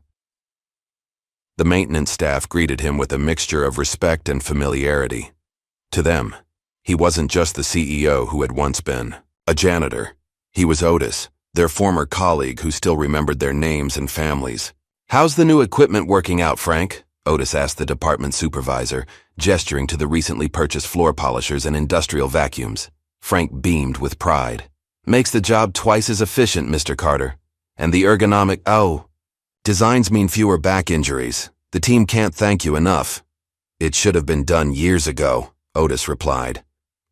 The maintenance staff greeted him with a mixture of respect and familiarity. To them, he wasn't just the CEO who had once been a janitor. He was Otis, their former colleague who still remembered their names and families. How's the new equipment working out, Frank? Otis asked the department supervisor, gesturing to the recently purchased floor polishers and industrial vacuums. Frank beamed with pride. Makes the job twice as efficient, Mr. Carter. And the ergonomic, designs mean fewer back injuries. The team can't thank you enough. It should have been done years ago, Otis replied.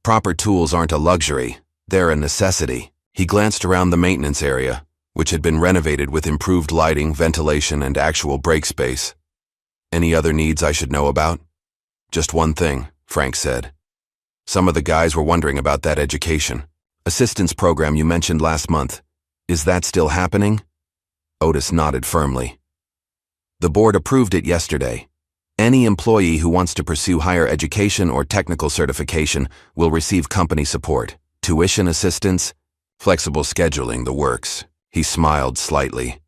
Proper tools aren't a luxury, they're a necessity. He glanced around the maintenance area, which had been renovated with improved lighting, ventilation, and actual break space. Any other needs I should know about? Just one thing, Frank said. Some of the guys were wondering about that education assistance program you mentioned last month. Is that still happening? Otis nodded firmly. The board approved it yesterday. Any employee who wants to pursue higher education or technical certification will receive company support, tuition assistance, flexible scheduling, the works. He smiled slightly.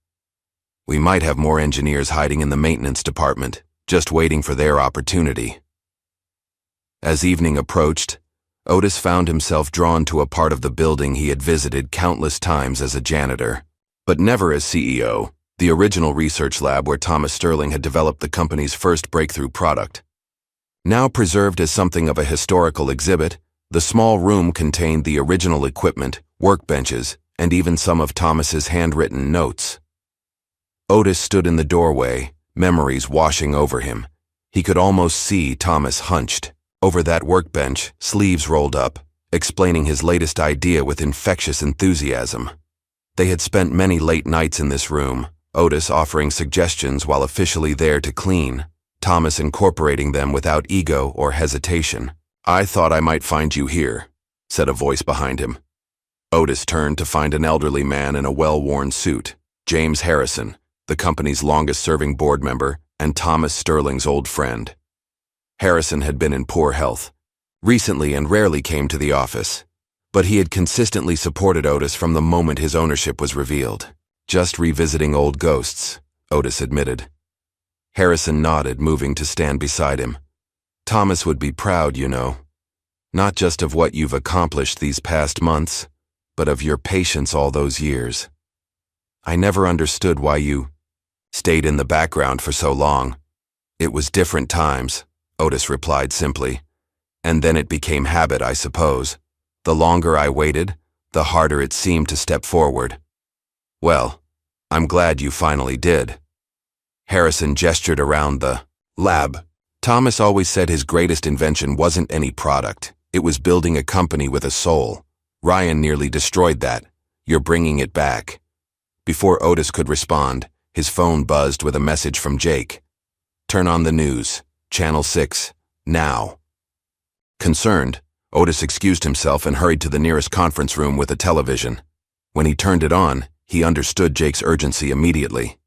We might have more engineers hiding in the maintenance department, just waiting for their opportunity. As evening approached, Otis found himself drawn to a part of the building he had visited countless times as a janitor, but never as CEO, the original research lab where Thomas Sterling had developed the company's first breakthrough product. Now preserved as something of a historical exhibit, the small room contained the original equipment, workbenches, and even some of Thomas's handwritten notes. Otis stood in the doorway, memories washing over him. He could almost see Thomas hunched over that workbench, sleeves rolled up, explaining his latest idea with infectious enthusiasm. They had spent many late nights in this room, Otis offering suggestions while officially there to clean, Thomas incorporating them without ego or hesitation. I thought I might find you here, said a voice behind him. Otis turned to find an elderly man in a well-worn suit, James Harrison, the company's longest-serving board member and Thomas Sterling's old friend. Harrison had been in poor health, recently and rarely came to the office, but he had consistently supported Otis from the moment his ownership was revealed. Just revisiting old ghosts, Otis admitted. Harrison nodded, moving to stand beside him. Thomas would be proud, you know, not just of what you've accomplished these past months, but of your patience all those years. I never understood why you stayed in the background for so long. It was different times, Otis replied simply. And then it became habit, I suppose. The longer I waited, the harder it seemed to step forward. Well, I'm glad you finally did. Harrison gestured around the lab. Thomas always said his greatest invention wasn't any product. It was building a company with a soul. Ryan nearly destroyed that. You're bringing it back. Before Otis could respond, his phone buzzed with a message from Jake. "Turn on the news. Channel 6. Now." Concerned, Otis excused himself and hurried to the nearest conference room with a television. When he turned it on, he understood Jake's urgency immediately.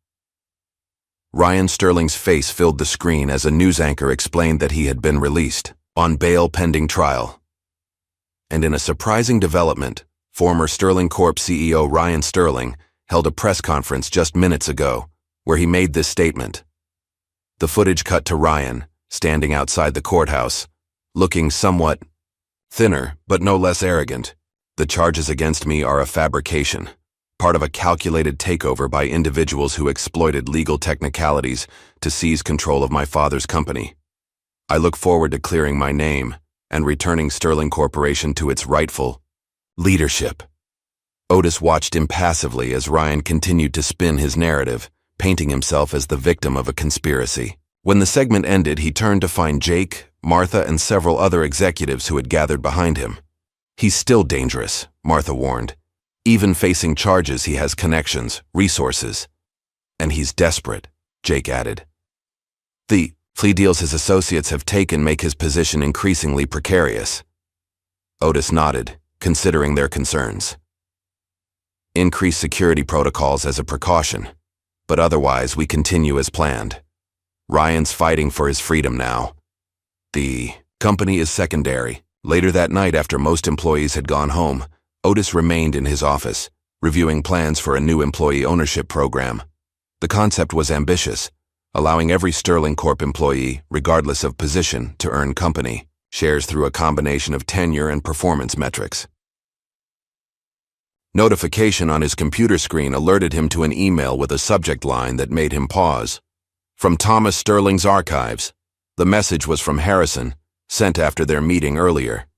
Ryan Sterling's face filled the screen as a news anchor explained that he had been released, on bail pending trial. And in a surprising development, former Sterling Corp CEO Ryan Sterling held a press conference just minutes ago, where he made this statement. The footage cut to Ryan, standing outside the courthouse, looking somewhat thinner, but no less arrogant. "The charges against me are a fabrication, part of a calculated takeover by individuals who exploited legal technicalities to seize control of my father's company. I look forward to clearing my name and returning Sterling Corporation to its rightful leadership." Otis watched impassively as Ryan continued to spin his narrative, painting himself as the victim of a conspiracy. When the segment ended, he turned to find Jake, Martha, and several other executives who had gathered behind him. "He's still dangerous," Martha warned. "Even facing charges, he has connections, resources. And he's desperate," Jake added. "The plea deals his associates have taken make his position increasingly precarious." Otis nodded, considering their concerns. "Increase security protocols as a precaution, but otherwise we continue as planned. Ryan's fighting for his freedom now. The company is secondary." Later that night, after most employees had gone home, Otis remained in his office, reviewing plans for a new employee ownership program. The concept was ambitious, allowing every Sterling Corp employee, regardless of position, to earn company shares through a combination of tenure and performance metrics. Notification on his computer screen alerted him to an email with a subject line that made him pause. From Thomas Sterling's archives. The message was from Harrison, sent after their meeting earlier.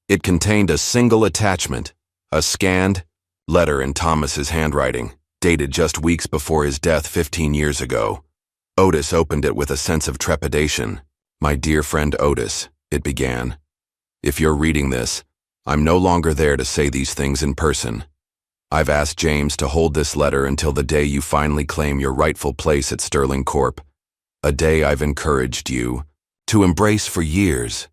It contained a single attachment, a scanned letter in Thomas's handwriting, dated just weeks before his death 15 years ago. Otis opened it with a sense of trepidation. "My dear friend Otis," it began. "If you're reading this, I'm no longer there to say these things in person. I've asked James to hold this letter until the day you finally claim your rightful place at Sterling Corp. A day I've encouraged you to embrace for years.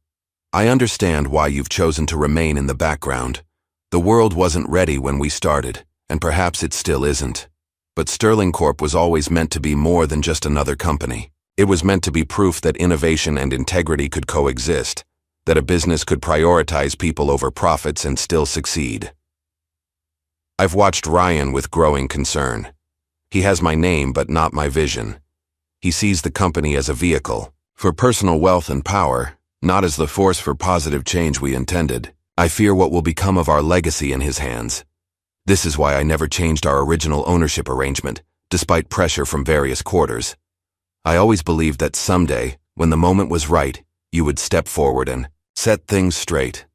I understand why you've chosen to remain in the background. The world wasn't ready when we started, and perhaps it still isn't. But Sterling Corp was always meant to be more than just another company. It was meant to be proof that innovation and integrity could coexist, that a business could prioritize people over profits and still succeed. I've watched Ryan with growing concern. He has my name but not my vision. He sees the company as a vehicle for personal wealth and power, not as the force for positive change we intended. I fear what will become of our legacy in his hands. This is why I never changed our original ownership arrangement, despite pressure from various quarters. I always believed that someday, when the moment was right, you would step forward and set things straight.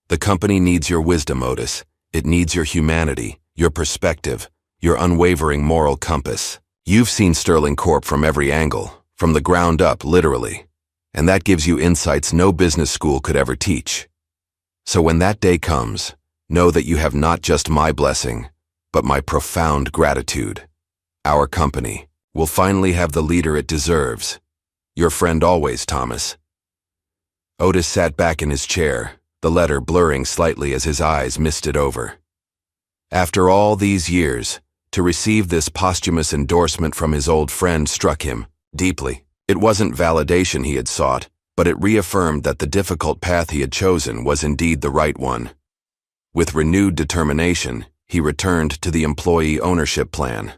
The company needs your wisdom, Otis. It needs your humanity, your perspective, your unwavering moral compass. You've seen Sterling Corp from every angle, from the ground up, literally, and that gives you insights no business school could ever teach. So when that day comes, know that you have not just my blessing, but my profound gratitude. Our company will finally have the leader it deserves. Your friend always, Thomas." Otis sat back in his chair, the letter blurring slightly as his eyes misted over. After all these years, to receive this posthumous endorsement from his old friend struck him deeply. It wasn't validation he had sought, but it reaffirmed that the difficult path he had chosen was indeed the right one. With renewed determination, he returned to the employee ownership plan.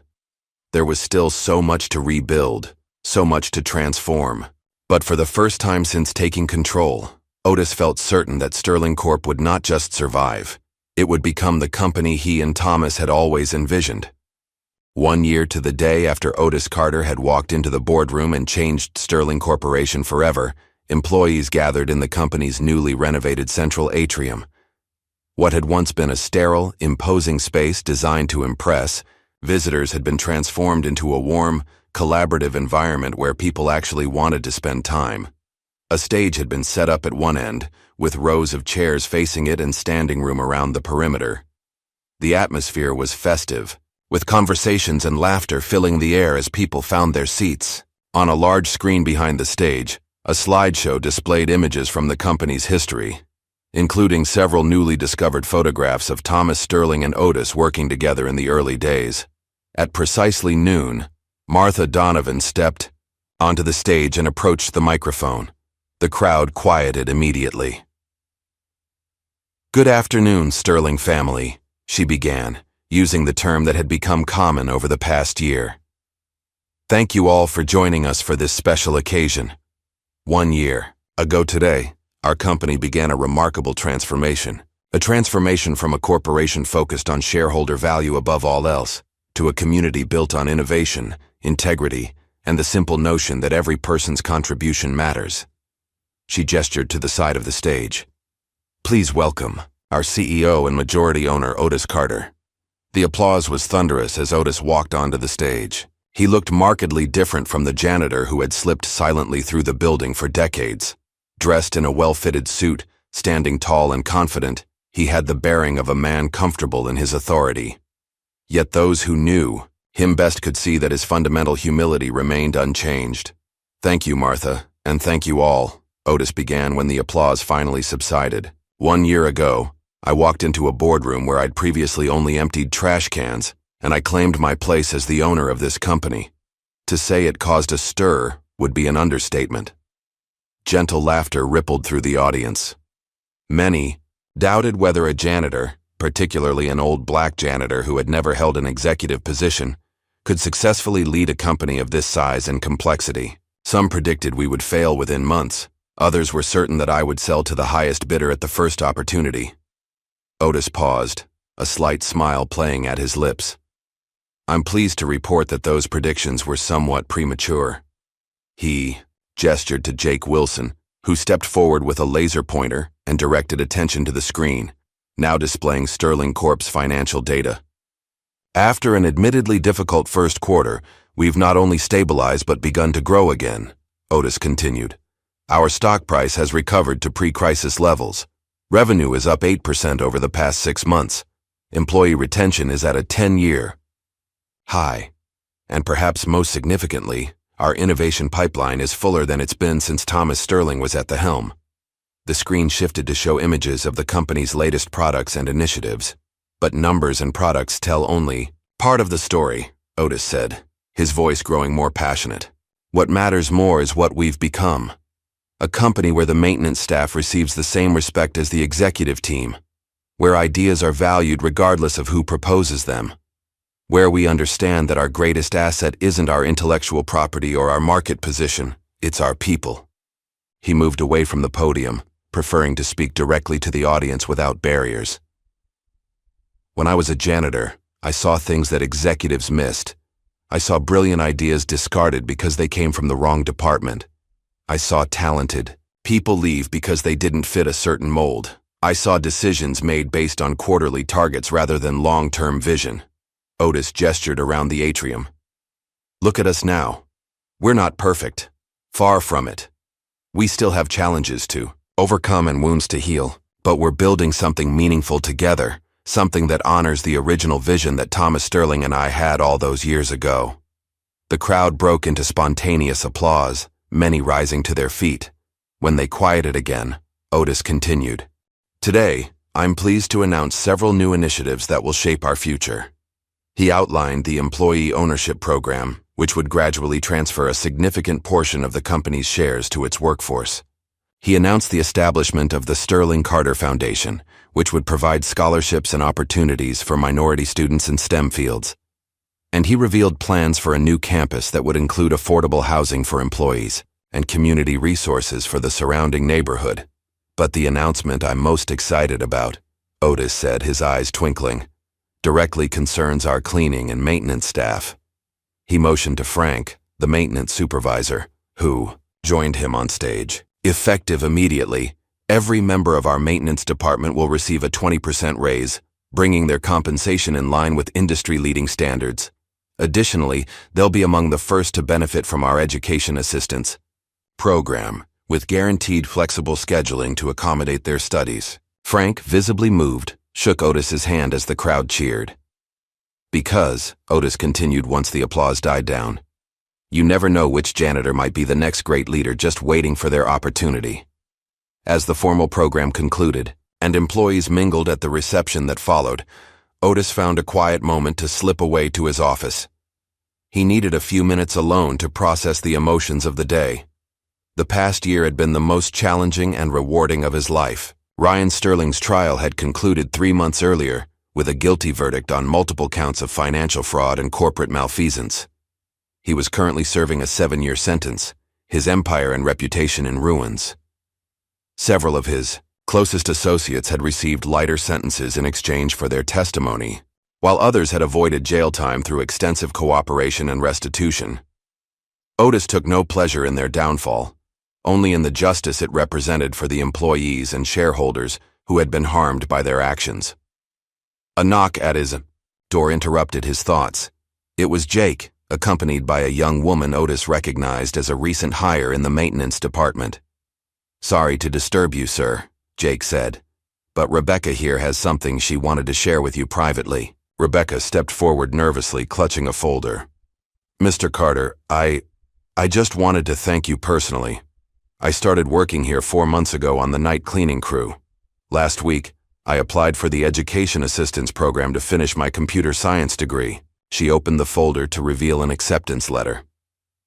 There was still so much to rebuild, so much to transform. But for the first time since taking control, Otis felt certain that Sterling Corp would not just survive. It would become the company he and Thomas had always envisioned. 1 year to the day after Otis Carter had walked into the boardroom and changed Sterling Corporation forever, employees gathered in the company's newly renovated central atrium. What had once been a sterile, imposing space designed to impress, visitors had been transformed into a warm, collaborative environment where people actually wanted to spend time. A stage had been set up at one end, with rows of chairs facing it and standing room around the perimeter. The atmosphere was festive, with conversations and laughter filling the air as people found their seats. On a large screen behind the stage, a slideshow displayed images from the company's history, including several newly discovered photographs of Thomas Sterling and Otis working together in the early days. At precisely noon, Martha Donovan stepped onto the stage and approached the microphone. The crowd quieted immediately. "Good afternoon, Sterling family," she began, using the term that had become common over the past year. "Thank you all for joining us for this special occasion. 1 year ago today, our company began a remarkable transformation. A transformation from a corporation focused on shareholder value above all else, to a community built on innovation, integrity, and the simple notion that every person's contribution matters." She gestured to the side of the stage. "Please welcome our CEO and majority owner, Otis Carter." The applause was thunderous as Otis walked onto the stage. He looked markedly different from the janitor who had slipped silently through the building for decades. Dressed in a well-fitted suit, standing tall and confident, he had the bearing of a man comfortable in his authority. Yet those who knew him best could see that his fundamental humility remained unchanged. "Thank you, Martha, and thank you all," Otis began when the applause finally subsided. 1 year ago, I walked into a boardroom where I'd previously only emptied trash cans, and I claimed my place as the owner of this company. To say it caused a stir would be an understatement. Gentle laughter rippled through the audience. Many doubted whether a janitor, particularly an old black janitor who had never held an executive position, could successfully lead a company of this size and complexity. Some predicted we would fail within months. Others were certain that I would sell to the highest bidder at the first opportunity. Otis paused, a slight smile playing at his lips. "I'm pleased to report that those predictions were somewhat premature." He gestured to Jake Wilson, who stepped forward with a laser pointer and directed attention to the screen, now displaying Sterling Corp's financial data. "After an admittedly difficult first quarter, we've not only stabilized but begun to grow again," Otis continued. "Our stock price has recovered to pre-crisis levels. Revenue is up 8% over the past 6 months. Employee retention is at a 10-year high. And perhaps most significantly, our innovation pipeline is fuller than it's been since Thomas Sterling was at the helm." The screen shifted to show images of the company's latest products and initiatives. "But numbers and products tell only part of the story," Otis said, his voice growing more passionate. "What matters more is what we've become. A company where the maintenance staff receives the same respect as the executive team, where ideas are valued regardless of who proposes them, where we understand that our greatest asset isn't our intellectual property or our market position, it's our people." He moved away from the podium, preferring to speak directly to the audience without barriers. "When I was a janitor, I saw things that executives missed. I saw brilliant ideas discarded because they came from the wrong department. I saw talented people leave because they didn't fit a certain mold. I saw decisions made based on quarterly targets rather than long-term vision." Otis gestured around the atrium. "Look at us now. We're not perfect. Far from it. We still have challenges to overcome and wounds to heal, but we're building something meaningful together, something that honors the original vision that Thomas Sterling and I had all those years ago." The crowd broke into spontaneous applause, many rising to their feet. When they quieted again, Otis continued. "Today, I'm pleased to announce several new initiatives that will shape our future." He outlined the employee ownership program, which would gradually transfer a significant portion of the company's shares to its workforce. He announced the establishment of the Sterling Carter Foundation, which would provide scholarships and opportunities for minority students in STEM fields. And he revealed plans for a new campus that would include affordable housing for employees and community resources for the surrounding neighborhood. "But the announcement I'm most excited about," Otis said, his eyes twinkling, "directly concerns our cleaning and maintenance staff." He motioned to Frank, the maintenance supervisor, who joined him on stage. "Effective immediately, every member of our maintenance department will receive a 20% raise, bringing their compensation in line with industry-leading standards. Additionally, they'll be among the first to benefit from our education assistance program, with guaranteed flexible scheduling to accommodate their studies." Frank, visibly moved, shook Otis's hand as the crowd cheered. Because, Otis continued once the applause died down, you never know which janitor might be the next great leader just waiting for their opportunity. As the formal program concluded, and employees mingled at the reception that followed, Otis found a quiet moment to slip away to his office. He needed a few minutes alone to process the emotions of the day. The past year had been the most challenging and rewarding of his life. Ryan Sterling's trial had concluded 3 months earlier, with a guilty verdict on multiple counts of financial fraud and corporate malfeasance. He was currently serving a 7-year sentence, his empire and reputation in ruins. Several of his closest associates had received lighter sentences in exchange for their testimony, while others had avoided jail time through extensive cooperation and restitution. Otis took no pleasure in their downfall, only in the justice it represented for the employees and shareholders who had been harmed by their actions. A knock at his door interrupted his thoughts. It was Jake, accompanied by a young woman Otis recognized as a recent hire in the maintenance department. "Sorry to disturb you, sir," Jake said, "but Rebecca here has something she wanted to share with you privately." Rebecca stepped forward nervously, clutching a folder. "Mr. Carter, I just wanted to thank you personally. I started working here 4 months ago on the night cleaning crew. Last week, I applied for the Education Assistance Program to finish my computer science degree." She opened the folder to reveal an acceptance letter.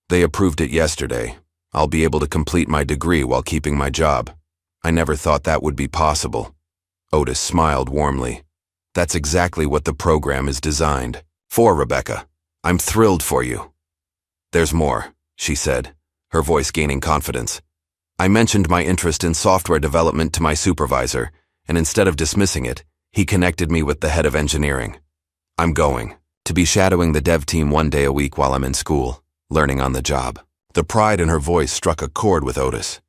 "They approved it yesterday. I'll be able to complete my degree while keeping my job. I never thought that would be possible." Otis smiled warmly. "That's exactly what the program is designed for, Rebecca. I'm thrilled for you." "There's more," she said, her voice gaining confidence. "I mentioned my interest in software development to my supervisor, and instead of dismissing it, he connected me with the head of engineering. I'm going to be shadowing the dev team 1 day a week while I'm in school, learning on the job." The pride in her voice struck a chord with Otis.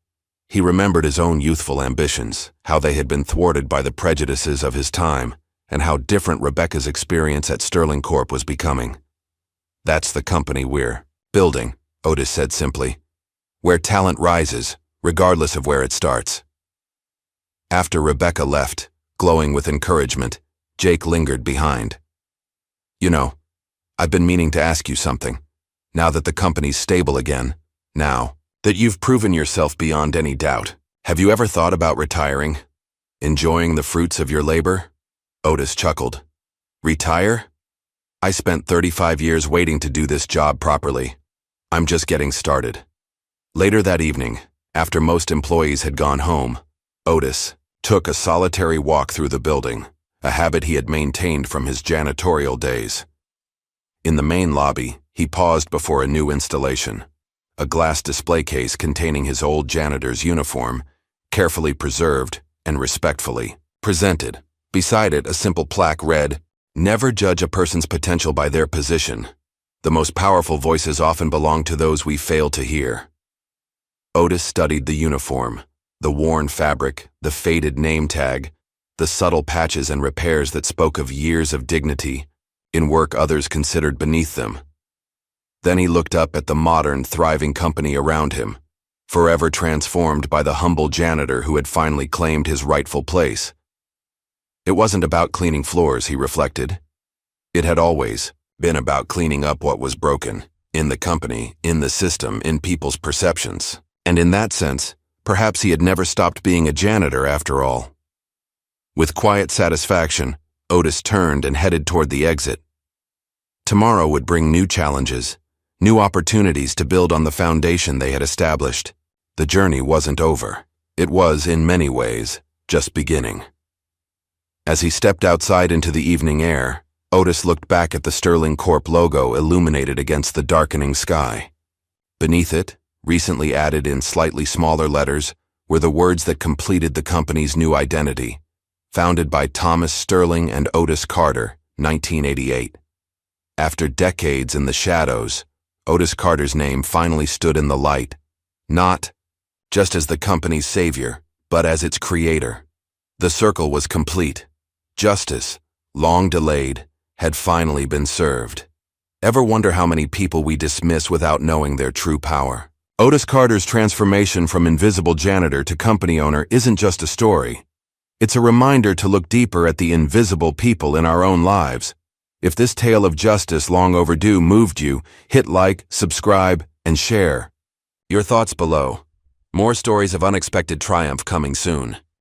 He remembered his own youthful ambitions, how they had been thwarted by the prejudices of his time, and how different Rebecca's experience at Sterling Corp was becoming. "That's the company we're building," Otis said simply. "Where talent rises, regardless of where it starts." After Rebecca left, glowing with encouragement, Jake lingered behind. "You know, I've been meaning to ask you something. Now that the company's stable again, now that you've proven yourself beyond any doubt, have you ever thought about retiring? Enjoying the fruits of your labor?" Otis chuckled. "Retire? I spent 35 years waiting to do this job properly. I'm just getting started." Later that evening, after most employees had gone home, Otis took a solitary walk through the building, a habit he had maintained from his janitorial days. In the main lobby, he paused before a new installation, a glass display case containing his old janitor's uniform, carefully preserved and respectfully presented. Beside it, a simple plaque read, "Never judge a person's potential by their position. The most powerful voices often belong to those we fail to hear." Otis studied the uniform, the worn fabric, the faded name tag, the subtle patches and repairs that spoke of years of dignity in work others considered beneath them. Then he looked up at the modern, thriving company around him, forever transformed by the humble janitor who had finally claimed his rightful place. It wasn't about cleaning floors, he reflected. It had always been about cleaning up what was broken, in the company, in the system, in people's perceptions. And in that sense, perhaps he had never stopped being a janitor after all. With quiet satisfaction, Otis turned and headed toward the exit. Tomorrow would bring new challenges, new opportunities to build on the foundation they had established. The journey wasn't over. It was, in many ways, just beginning. As he stepped outside into the evening air, Otis looked back at the Sterling Corp logo illuminated against the darkening sky. Beneath it, recently added in slightly smaller letters, were the words that completed the company's new identity, founded by Thomas Sterling and Otis Carter, 1988. After decades in the shadows, Otis Carter's name finally stood in the light, not just as the company's savior, but as its creator. The circle was complete. Justice, long delayed, had finally been served. Ever wonder how many people we dismiss without knowing their true power? Otis Carter's transformation from invisible janitor to company owner isn't just a story. It's a reminder to look deeper at the invisible people in our own lives, If this tale of justice long overdue moved you, hit like, subscribe, and share. Your thoughts below. More stories of unexpected triumph coming soon.